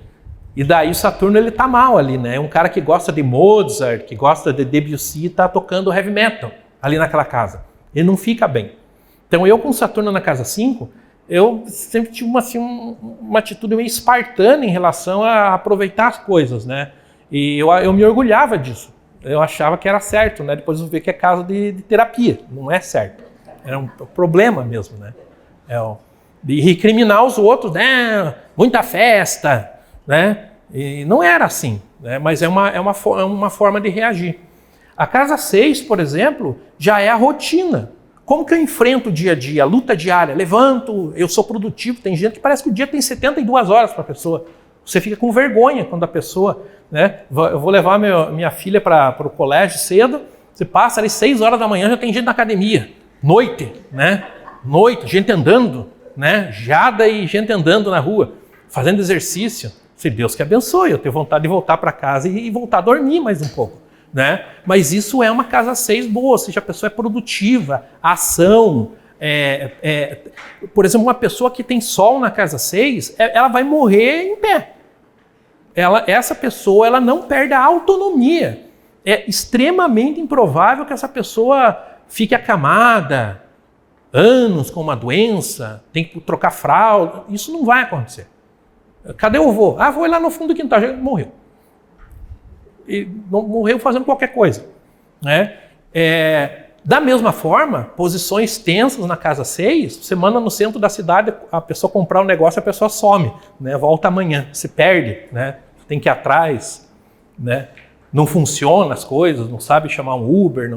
E daí o Saturno ele tá mal ali, né? Um cara que gosta de Mozart, que gosta de Debussy, tá tocando heavy metal ali naquela casa. Ele não fica bem. Então eu com Saturno na casa 5, eu sempre tive uma atitude meio espartana em relação a aproveitar as coisas, né? E eu me orgulhava disso. Eu achava que era certo, né? Depois eu vi que é caso de terapia, não é certo. Era um problema mesmo, né? De recriminar os outros, né? Muita festa, né? E não era assim, né? Mas é uma forma de reagir. A casa 6, por exemplo, já é a rotina. Como que eu enfrento o dia a dia, a luta diária? Levanto, eu sou produtivo. Tem gente que parece que o dia tem 72 horas para a pessoa. Você fica com vergonha quando a pessoa, né? Eu vou levar minha filha para o colégio cedo, você passa ali 6 horas da manhã, já tem gente na academia. Noite, né? Noite, gente andando, né? Jada e gente andando na rua, fazendo exercício. Se Deus que abençoe, eu tenho vontade de voltar para casa e voltar a dormir mais um pouco, né? Mas isso é uma casa 6 boa, ou seja, a pessoa é produtiva, ação. Por exemplo, uma pessoa que tem Sol na casa 6, ela vai morrer em pé. Essa pessoa ela não perde a autonomia. É extremamente improvável que essa pessoa fique acamada, anos com uma doença, tem que trocar fralda. Isso não vai acontecer. Cadê o vô? Vou lá no fundo do quintal, já morreu. E morreu fazendo qualquer coisa, né? Da mesma forma, posições tensas na casa 6, você manda no centro da cidade a pessoa comprar um negócio, a pessoa some, né? Volta amanhã, se perde, né? Tem que ir atrás, né? Não funciona as coisas, não sabe chamar um Uber,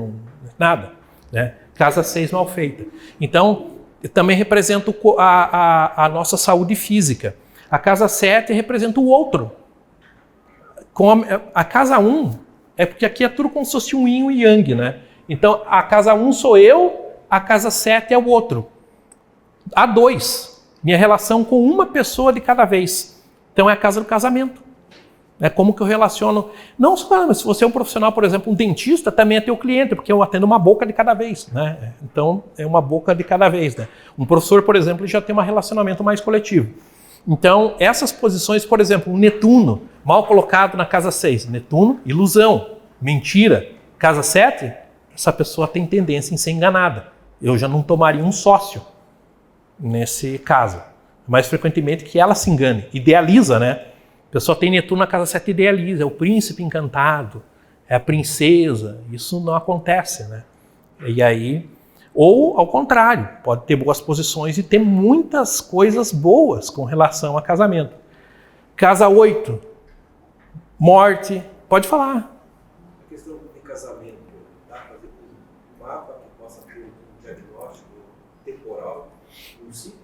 nada, né? Casa 6 mal feita. Então, também representa a nossa saúde física. A casa 7 representa o outro. A casa 1 é porque aqui é tudo como se fosse um yin e um yang, né? Então, a casa 1 sou eu, a casa 7 é o outro. A 2, minha relação com uma pessoa de cada vez. Então, é a casa do casamento. É como que eu relaciono... Não só, mas se você é um profissional, por exemplo, um dentista, também é teu cliente, porque eu atendo uma boca de cada vez, né? Então, é uma boca de cada vez, né? Um professor, por exemplo, já tem um relacionamento mais coletivo. Então, essas posições, por exemplo, o Netuno, mal colocado na casa 6. Netuno, ilusão, mentira. Casa 7, essa pessoa tem tendência em ser enganada. Eu já não tomaria um sócio nesse caso. Mais frequentemente que ela se engane. Idealiza, né? A pessoa tem Netuno na casa 7, idealiza. É o príncipe encantado, é a princesa. Isso não acontece, né? E aí... Ou, ao contrário, pode ter boas posições e ter muitas coisas boas com relação a casamento. Casa 8, morte, pode falar. A questão de casamento, dá para fazer um mapa que possa ter um diagnóstico temporal, um ciclo?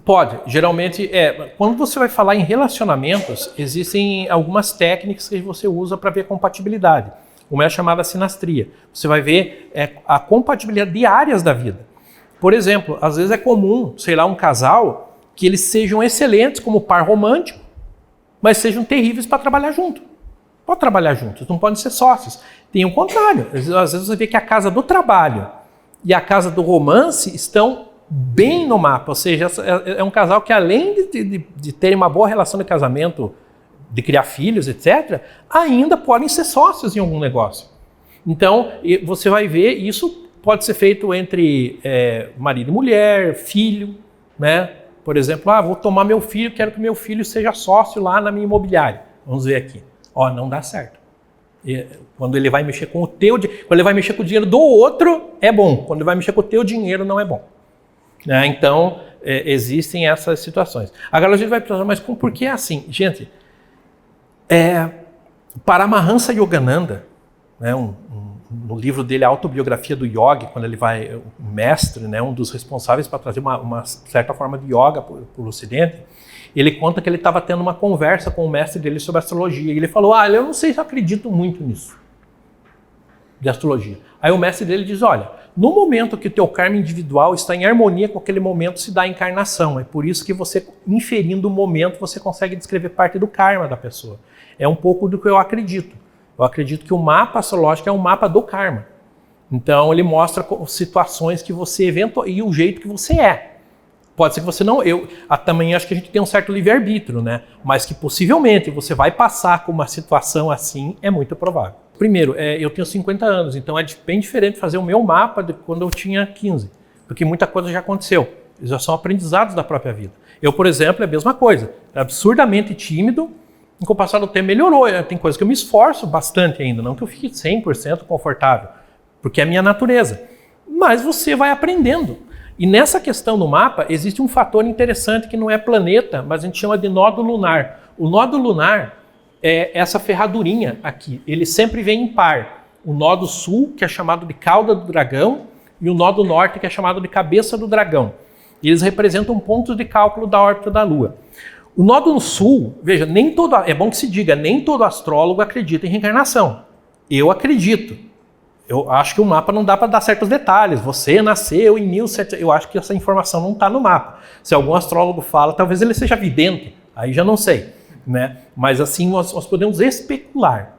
Pode. Geralmente, quando você vai falar em relacionamentos, existem algumas técnicas que você usa para ver a compatibilidade. Uma é chamada sinastria. Você vai ver a compatibilidade de áreas da vida. Por exemplo, às vezes é comum, sei lá, um casal que eles sejam excelentes como par romântico, mas sejam terríveis para trabalhar junto. Pode trabalhar juntos, não podem ser sócios. Tem o contrário. Às vezes você vê que a casa do trabalho e a casa do romance estão bem no mapa. Ou seja, é um casal que além de terem uma boa relação de casamento, de criar filhos, etc., ainda podem ser sócios em algum negócio. Então, você vai ver, isso pode ser feito entre marido e mulher, filho, né? Por exemplo, vou tomar meu filho, quero que meu filho seja sócio lá na minha imobiliária. Vamos ver aqui. Não dá certo. Quando ele vai mexer com quando ele vai mexer com o dinheiro do outro, é bom. Quando ele vai mexer com o teu dinheiro, não é bom. Então, existem essas situações. Agora a gente vai pensar, mas por que é assim? Gente, Paramahansa Yogananda, né, no livro dele, a autobiografia do yogi, quando ele vai, o mestre, né, um dos responsáveis para trazer uma certa forma de yoga para o Ocidente, ele conta que ele estava tendo uma conversa com o mestre dele sobre astrologia. E ele falou, eu não sei se eu acredito muito nisso, de astrologia. Aí o mestre dele diz, olha, no momento que o teu karma individual está em harmonia com aquele momento, se dá a encarnação. É por isso que você, inferindo o momento, você consegue descrever parte do karma da pessoa. É um pouco do que eu acredito. Eu acredito que o mapa astrológico é um mapa do karma. Então ele mostra situações que você e o jeito que você é. Pode ser que você não... também acho que a gente tem um certo livre-arbítrio, né? Mas que possivelmente você vai passar com uma situação assim, é muito provável. Primeiro, eu tenho 50 anos, então é bem diferente fazer o meu mapa de quando eu tinha 15. Porque muita coisa já aconteceu. Eles já são aprendizados da própria vida. Eu, por exemplo, é a mesma coisa. É absurdamente tímido, e com o passar do tempo melhorou. Tem coisas que eu me esforço bastante ainda, não que eu fique 100% confortável, porque é a minha natureza. Mas você vai aprendendo. E nessa questão do mapa, existe um fator interessante que não é planeta, mas a gente chama de nódo lunar. O nódo lunar é essa ferradurinha aqui. Ele sempre vem em par. O nódo sul, que é chamado de cauda do dragão, e o nódo norte, que é chamado de cabeça do dragão. Eles representam pontos de cálculo da órbita da Lua. O nódo sul, veja, é bom que se diga, nem todo astrólogo acredita em reencarnação. Eu acredito. Eu acho que o mapa não dá para dar certos detalhes. Você nasceu em 1700... Eu acho que essa informação não está no mapa. Se algum astrólogo fala, talvez ele seja vidente. Aí já não sei. Né? Mas assim nós podemos especular.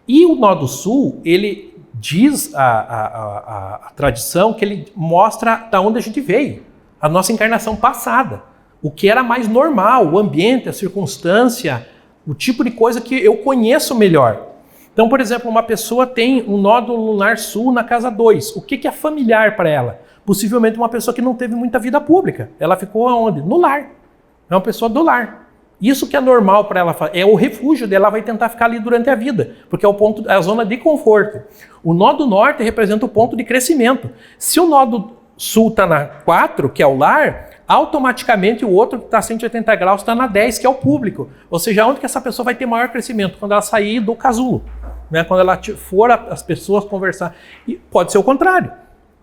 E o nódo sul, ele diz a tradição que ele mostra de onde a gente veio. A nossa encarnação passada. O que era mais normal, o ambiente, a circunstância, o tipo de coisa que eu conheço melhor. Então, por exemplo, uma pessoa tem um nódo lunar sul na casa 2. O que é familiar para ela? Possivelmente uma pessoa que não teve muita vida pública. Ela ficou aonde? No lar. É uma pessoa do lar. Isso que é normal para ela, é o refúgio dela, ela vai tentar ficar ali durante a vida, porque é a zona de conforto. O nódo norte representa o ponto de crescimento. Se o nódo sul está na 4, que é o lar, automaticamente o outro que está a 180 graus está na 10, que é o público. Ou seja, onde que essa pessoa vai ter maior crescimento? Quando ela sair do casulo. Né? Quando ela for as pessoas conversar. E pode ser o contrário.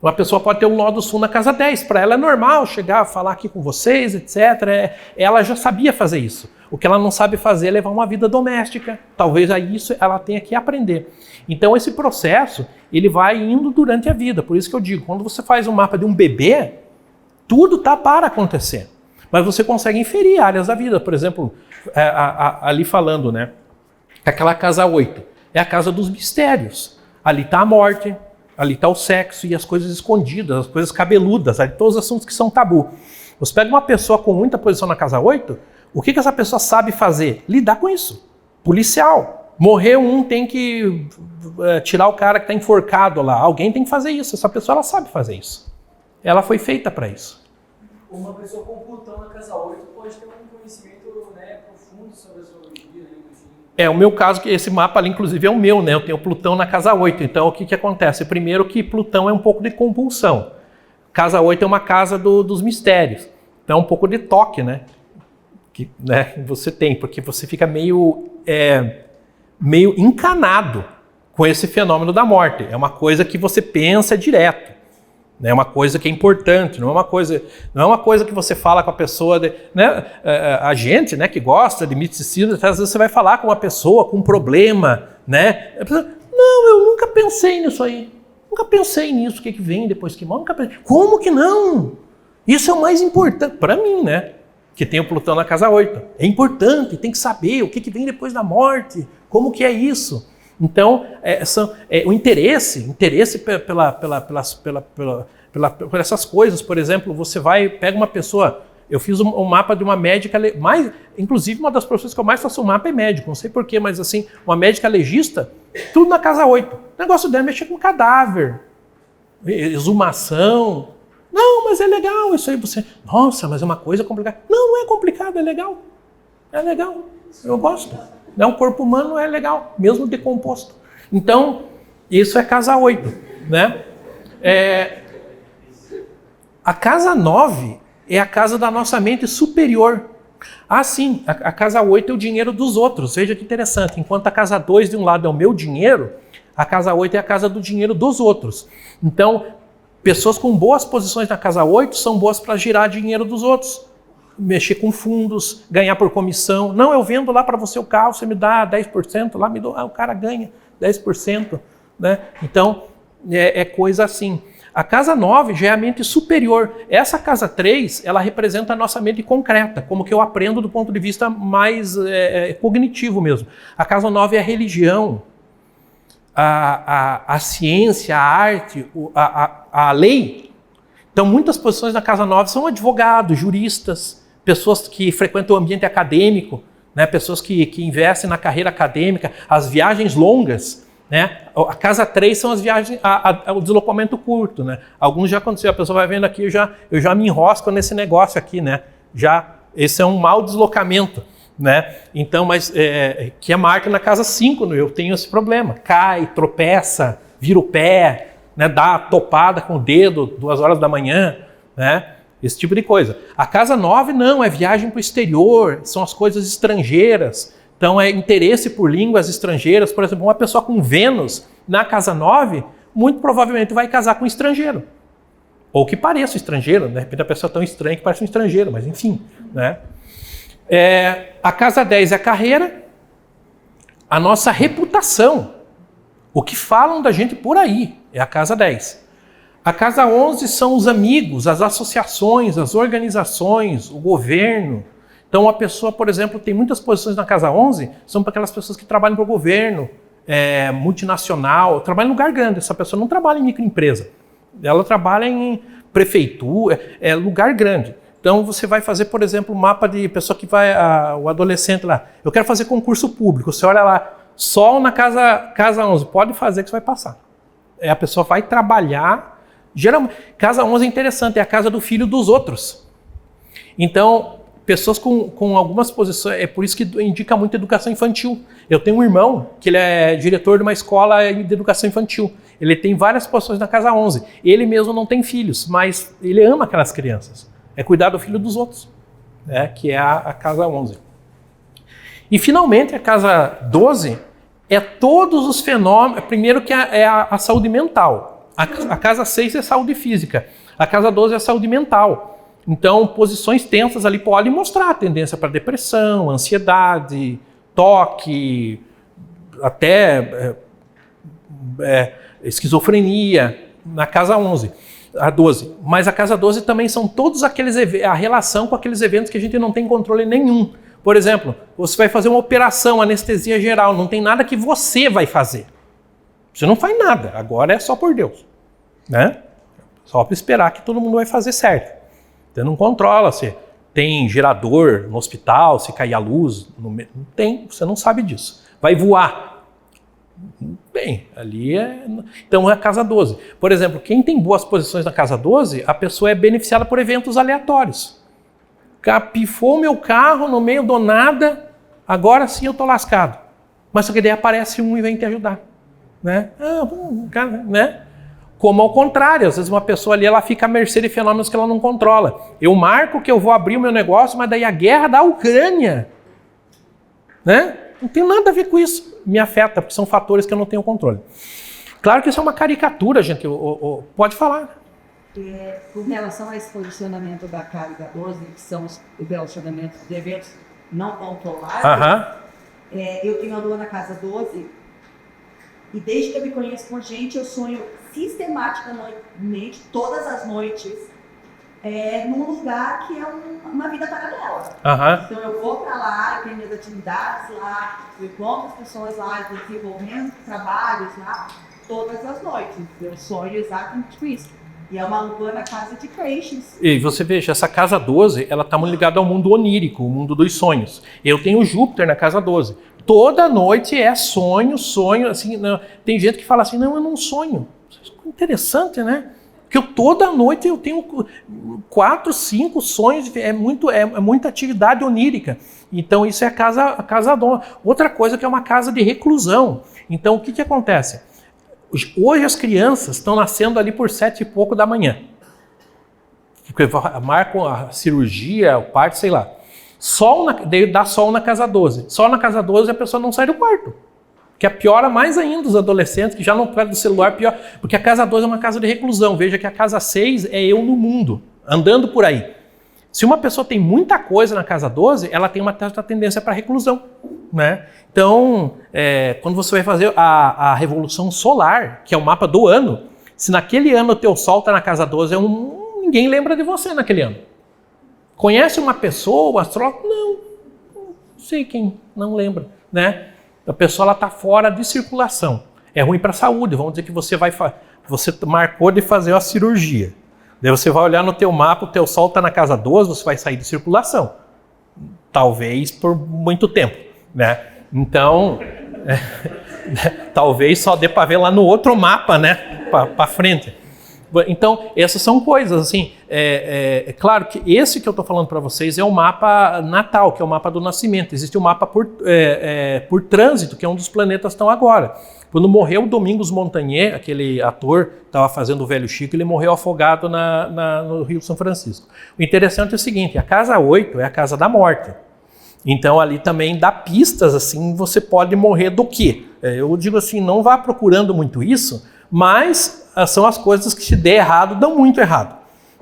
Uma pessoa pode ter um nódo sul na casa 10. Para ela é normal chegar, falar aqui com vocês, etc. Ela já sabia fazer isso. O que ela não sabe fazer é levar uma vida doméstica. Talvez a isso ela tenha que aprender. Então esse processo, ele vai indo durante a vida. Por isso que eu digo, quando você faz um mapa de um bebê, tudo está para acontecer. Mas você consegue inferir áreas da vida. Por exemplo, ali falando, né? Aquela casa 8 é a casa dos mistérios. Ali está a morte, ali está o sexo e as coisas escondidas, as coisas cabeludas, ali, todos os assuntos que são tabu. Você pega uma pessoa com muita posição na casa 8, o que essa pessoa sabe fazer? Lidar com isso. Policial. Morreu um, tem que tirar o cara que está enforcado lá. Alguém tem que fazer isso. Essa pessoa ela sabe fazer isso. Ela foi feita para isso. Uma pessoa com Plutão na casa 8 pode ter um conhecimento, né, profundo sobre a astrologia. O meu caso, que esse mapa ali, inclusive, é o meu, né? Eu tenho Plutão na casa 8. Então, o que acontece? Primeiro que Plutão é um pouco de compulsão. Casa 8 é uma casa dos mistérios. Então, é um pouco de toque, né? Que você tem, porque você fica meio encanado com esse fenômeno da morte. É uma coisa que você pensa direto. É uma coisa que é importante, não é uma coisa que você fala com a pessoa, né? A gente, né, que gosta de misticismo, às vezes você vai falar com uma pessoa com um problema, né? A pessoa, não, eu nunca pensei nisso aí, nunca pensei nisso, o que vem depois que morre, nunca pensei. Como que não? Isso é o mais importante para mim, né? Que tem o Plutão na casa 8. É importante, tem que saber o que vem depois da morte, como que é isso. Então, o interesse por essas coisas, por exemplo, você pega uma pessoa, eu fiz um mapa de uma médica, inclusive uma das profissões que eu mais faço um mapa é médico, não sei porquê, mas assim, uma médica legista, tudo na casa 8. O negócio dela é mexer com cadáver, exumação. Não, mas é legal isso aí, nossa, mas é uma coisa complicada. Não é complicado, é legal. É legal, eu gosto. O corpo humano é legal, mesmo decomposto. Então, isso é casa 8, né? A casa 9 é a casa da nossa mente superior. Ah, sim, a casa 8 é o dinheiro dos outros. Veja que interessante. Enquanto a casa 2 de um lado é o meu dinheiro, a casa 8 é a casa do dinheiro dos outros. Então, pessoas com boas posições na casa 8 são boas para girar dinheiro dos outros. Mexer com fundos, ganhar por comissão. Não, eu vendo lá para você o carro, você me dá 10%, lá me dá, o cara ganha 10%. Né? Então, é coisa assim. A casa 9 já é a mente superior. Essa casa 3, ela representa a nossa mente concreta, como que eu aprendo do ponto de vista mais cognitivo mesmo. A casa 9 é a religião, a ciência, a arte, a lei. Então, muitas posições na casa 9 são advogados, juristas, pessoas que frequentam o ambiente acadêmico, né? Pessoas que investem na carreira acadêmica, as viagens longas. Né? A casa 3 são as viagens, o deslocamento curto. Né? Alguns já aconteceu, a pessoa vai vendo aqui, eu já me enrosco nesse negócio aqui. Né? Esse é um mau deslocamento. Né? Então, mas que é marca na casa 5, eu tenho esse problema. Cai, tropeça, vira o pé, né? Dá topada com o dedo 2 horas da manhã. Né? Esse tipo de coisa. A casa 9 não, é viagem para o exterior, são as coisas estrangeiras. Então é interesse por línguas estrangeiras. Por exemplo, uma pessoa com Vênus na casa 9, muito provavelmente vai casar com um estrangeiro. Ou que pareça um estrangeiro, de repente a pessoa é tão estranha que parece um estrangeiro, mas enfim. Né? A casa 10 é a carreira, a nossa reputação. O que falam da gente por aí é a casa 10. A casa 11 são os amigos, as associações, as organizações, o governo. Então, a pessoa, por exemplo, tem muitas posições na casa 11, são para aquelas pessoas que trabalham para o governo, multinacional, trabalha em lugar grande. Essa pessoa não trabalha em microempresa, ela trabalha em prefeitura, lugar grande. Então, você vai fazer, por exemplo, um mapa de pessoa que o adolescente lá, eu quero fazer concurso público, você olha lá, Sol na casa 11, pode fazer que você vai passar. A pessoa vai trabalhar. Geralmente, casa 11 é interessante, é a casa do filho dos outros. Então, pessoas com algumas posições, é por isso que indica muito educação infantil. Eu tenho um irmão que ele é diretor de uma escola de educação infantil. Ele tem várias posições na casa 11. Ele mesmo não tem filhos, mas ele ama aquelas crianças. É cuidar do filho dos outros, né, que é a casa 11. E, finalmente, a casa 12 é todos os fenômenos. Primeiro que é a saúde mental. A casa 6 é saúde física, a casa 12 é saúde mental. Então, posições tensas ali podem mostrar a tendência para depressão, ansiedade, toque, até esquizofrenia, na casa 11, a 12. Mas a casa 12 também são todos a relação com aqueles eventos que a gente não tem controle nenhum. Por exemplo, você vai fazer uma operação, anestesia geral, não tem nada que você vai fazer. Você não faz nada, agora é só por Deus. Né? Só para esperar que todo mundo vai fazer certo. Você não controla se tem gerador no hospital, se cair a luz. Não tem, você não sabe disso. Vai voar. Bem, ali é... Então é a casa 12. Por exemplo, quem tem boas posições na casa 12, a pessoa é beneficiada por eventos aleatórios. Capifou meu carro no meio do nada, agora sim eu estou lascado. Mas só que daí aparece um e vem te ajudar. Né? Né? Como ao contrário, às vezes uma pessoa ali ela fica à mercê de fenômenos que ela não controla. Eu marco que eu vou abrir o meu negócio, mas daí a guerra da Ucrânia, né? Não tem nada a ver com isso. Me afeta, porque são fatores que eu não tenho controle. Claro que isso é uma caricatura, gente. Pode falar. Com relação a esse posicionamento da carga 12, que são os relacionamentos de eventos não controlados, eu tenho a lua na casa 12 e desde que eu me conheço por gente, eu sonho sistematicamente, todas as noites, num lugar que é uma vida paralela. Então eu vou para lá, eu tenho minhas atividades lá, eu encontro as pessoas lá, desenvolvendo trabalhos lá, todas as noites. Eu sonho exatamente com isso. E é uma lua na casa de Creations. E você veja, essa casa 12, ela está muito ligada ao mundo onírico, o mundo dos sonhos. Eu tenho Júpiter na casa 12. Toda noite é sonho, assim, não, tem gente que fala assim, não, eu não sonho. Interessante, né? Porque toda noite eu tenho 4, 5 sonhos, é muita atividade onírica. Então isso é a casa 12. Outra coisa que é uma casa de reclusão. Então o que acontece? Hoje as crianças estão nascendo ali por 7 e pouco da manhã. Porque marcam a cirurgia, o parto, sei lá. Dá sol na casa 12. Sol na casa 12 a pessoa não sai do quarto. Que piora mais ainda os adolescentes, que já não pegam do celular, pior. Porque a casa 12 é uma casa de reclusão. Veja que a casa 6 é eu no mundo, andando por aí. Se uma pessoa tem muita coisa na casa 12, ela tem uma certa tendência para reclusão, né? Então, quando você vai fazer a revolução solar, que é o mapa do ano, se naquele ano o teu sol está na casa 12, ninguém lembra de você naquele ano. Conhece uma pessoa, o astrólogo? Não sei quem, não lembra, né? A pessoa está fora de circulação. É ruim para a saúde, vamos dizer que você marcou de fazer uma cirurgia. Daí você vai olhar no teu mapa, o teu sol está na casa 12, você vai sair de circulação. Talvez por muito tempo, né? Então, talvez só dê para ver lá no outro mapa, né? Para frente. Então, essas são coisas, assim, é claro que esse que eu estou falando para vocês é o mapa natal, que é o mapa do nascimento. Existe o mapa por trânsito, que é um dos planetas que estão agora. Quando morreu o Domingos Montagnier, aquele ator que estava fazendo o Velho Chico, ele morreu afogado no Rio São Francisco. O interessante é o seguinte, a casa 8 é a casa da morte. Então ali também dá pistas, assim, você pode morrer do quê? Eu digo assim, não vá procurando muito isso, mas são as coisas que se der errado, dão muito errado.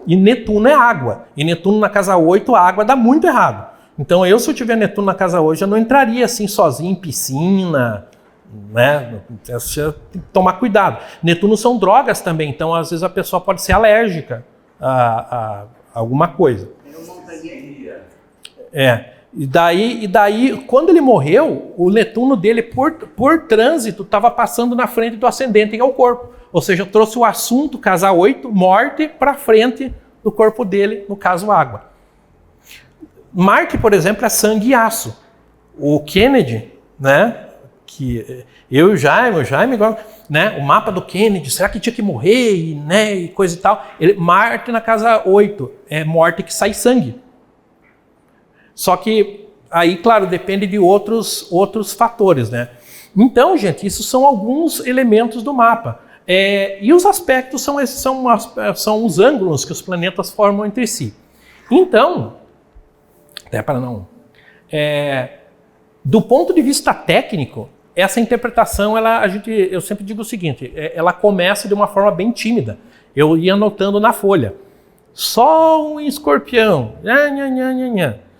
E Netuno é água. E Netuno na casa 8, a água dá muito errado. Então se eu tiver Netuno na casa 8, eu não entraria assim sozinho em piscina, né? Você tem que tomar cuidado. Netuno são drogas também, então às vezes a pessoa pode ser alérgica a alguma coisa. E daí, quando ele morreu, o Netuno dele, por trânsito, estava passando na frente do ascendente, que é o corpo. Ou seja, trouxe o assunto, casa 8, morte, para frente do corpo dele, no caso, água. Marte, por exemplo, é sangue e aço. O Kennedy, né, que eu e o Jaime, né, o mapa do Kennedy, será que tinha que morrer, né, e coisa e tal. Marte na casa 8, é morte que sai sangue. Só que aí, claro, depende de outros fatores, né? Então, gente, isso são alguns elementos do mapa. E os aspectos são os ângulos que os planetas formam entre si. Então, até para não... do ponto de vista técnico, essa interpretação, eu sempre digo o seguinte, ela começa de uma forma bem tímida. Eu ia anotando na folha. Sol em Escorpião.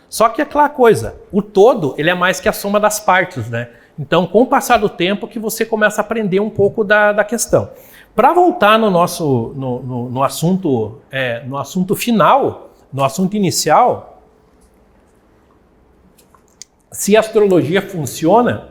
Só que é aquela coisa, o todo ele é mais que a soma das partes, né? Então, com o passar do tempo, que você começa a aprender um pouco da questão. Para voltar no nosso no assunto final, no assunto inicial, se a astrologia funciona,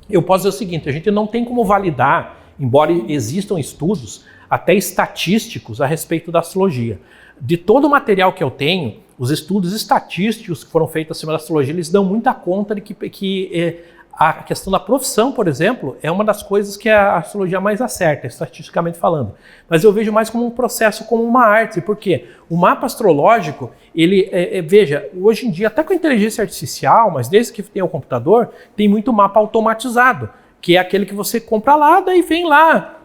eu posso dizer o seguinte, a gente não tem como validar, embora existam estudos, até estatísticos a respeito da astrologia. De todo o material que eu tenho, os estudos estatísticos que foram feitos acima da astrologia, eles dão muita conta de que a questão da profissão, por exemplo, é uma das coisas que a astrologia mais acerta, estatisticamente falando. Mas eu vejo mais como um processo, como uma arte, porque o mapa astrológico, veja, hoje em dia, até com a inteligência artificial, mas desde que tem o computador, tem muito mapa automatizado, que é aquele que você compra lá, daí vem lá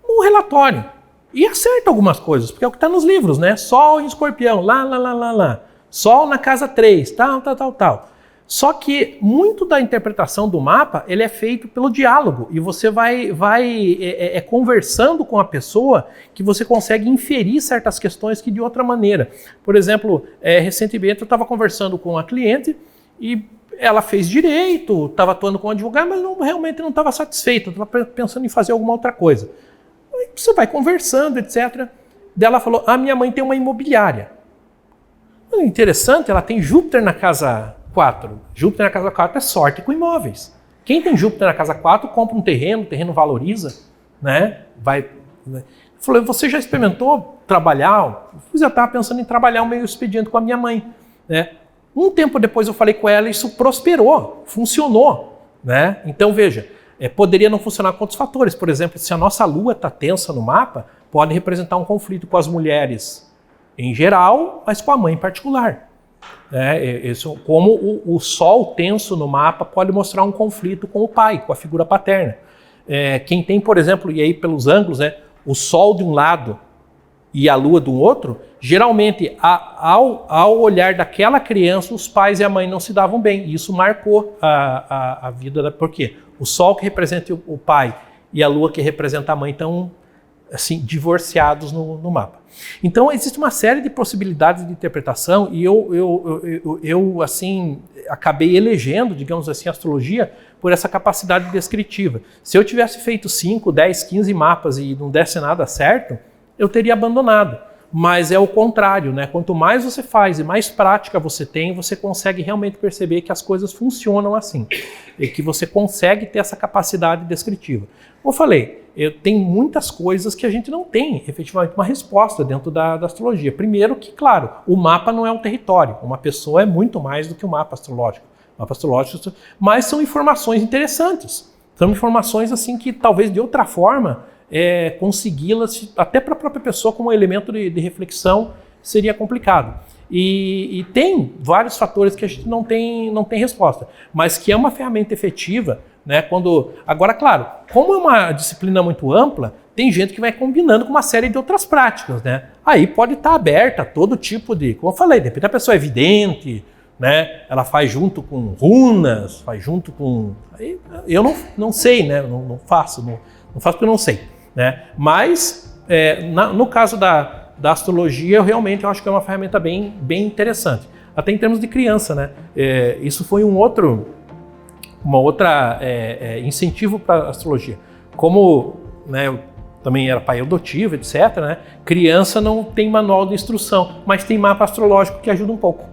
um relatório. E acerta algumas coisas, porque é o que está nos livros, né? Sol em Escorpião, lá. Sol na casa 3, tal. Só que muito da interpretação do mapa, ele é feito pelo diálogo, e você vai conversando com a pessoa que você consegue inferir certas questões que de outra maneira. Por exemplo, recentemente eu estava conversando com uma cliente e ela fez direito, estava atuando como advogada, mas realmente não estava satisfeita, estava pensando em fazer alguma outra coisa. Aí você vai conversando, etc. Daí ela falou, minha mãe tem uma imobiliária. Interessante, ela tem Júpiter na casa 4. Júpiter na casa 4 é sorte com imóveis. Quem tem Júpiter na casa 4 compra um terreno, o terreno valoriza, né? Eu falei, você já experimentou trabalhar? Eu já estava pensando em trabalhar um meio expediente com a minha mãe, né? Um tempo depois eu falei com ela, isso prosperou, funcionou, né? Então veja, poderia não funcionar com outros fatores. Por exemplo, se a nossa lua está tensa no mapa, pode representar um conflito com as mulheres em geral, mas com a mãe em particular. Como o sol tenso no mapa pode mostrar um conflito com o pai, com a figura paterna. Quem tem, por exemplo, e aí pelos ângulos, o sol de um lado e a lua do outro, geralmente, ao olhar daquela criança, os pais e a mãe não se davam bem. E isso marcou a vida. Por quê? O sol que representa o pai e a lua que representa a mãe estão assim, divorciados no mapa. Então, existe uma série de possibilidades de interpretação e eu assim, acabei elegendo, digamos assim, a astrologia por essa capacidade descritiva. Se eu tivesse feito 5, 10, 15 mapas e não desse nada certo, eu teria abandonado. Mas é o contrário, né? Quanto mais você faz e mais prática você tem, você consegue realmente perceber que as coisas funcionam assim. E que você consegue ter essa capacidade descritiva. Como eu falei, tem muitas coisas que a gente não tem efetivamente uma resposta dentro da astrologia. Primeiro que, claro, o mapa não é um território. Uma pessoa é muito mais do que um mapa astrológico. Mas são informações interessantes. São informações assim que talvez de outra forma consegui-las, até para a própria pessoa como elemento de reflexão, seria complicado. E tem vários fatores que a gente não tem resposta, mas que é uma ferramenta efetiva, né? Agora, claro, como é uma disciplina muito ampla, tem gente que vai combinando com uma série de outras práticas, né? Aí pode estar aberta a todo tipo de, como eu falei, de repente a pessoa é vidente, né? Ela faz junto com runas, faz junto com... Eu não sei, né? Não faço porque eu não sei, né? Mas, no caso da astrologia, eu acho que é uma ferramenta bem interessante. Até em termos de criança, né? Isso foi uma outra incentivo para a astrologia. Como, né, eu também era pai adotivo, etc., né? Criança não tem manual de instrução, mas tem mapa astrológico que ajuda um pouco,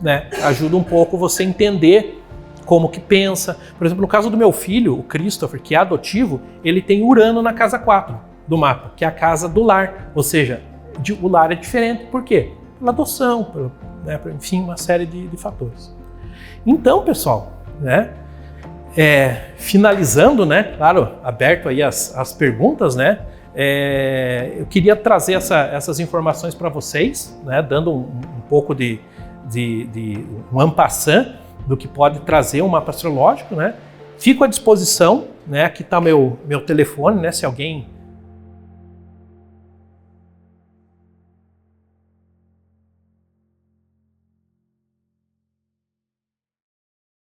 né? Ajuda um pouco você entender como que pensa. Por exemplo, no caso do meu filho, o Christopher, que é adotivo, ele tem Urano na casa 4 do mapa, que é a casa do lar. Ou seja, o lar é diferente. Por quê? Pela adoção, enfim, uma série de fatores. Então, pessoal, né? Finalizando, né? Claro, aberto aí as perguntas, né? Eu queria trazer essas informações para vocês, né? Dando um pouco de um en passant do que pode trazer um mapa astrológico, né? Fico à disposição, né? Aqui está meu telefone, né? Se alguém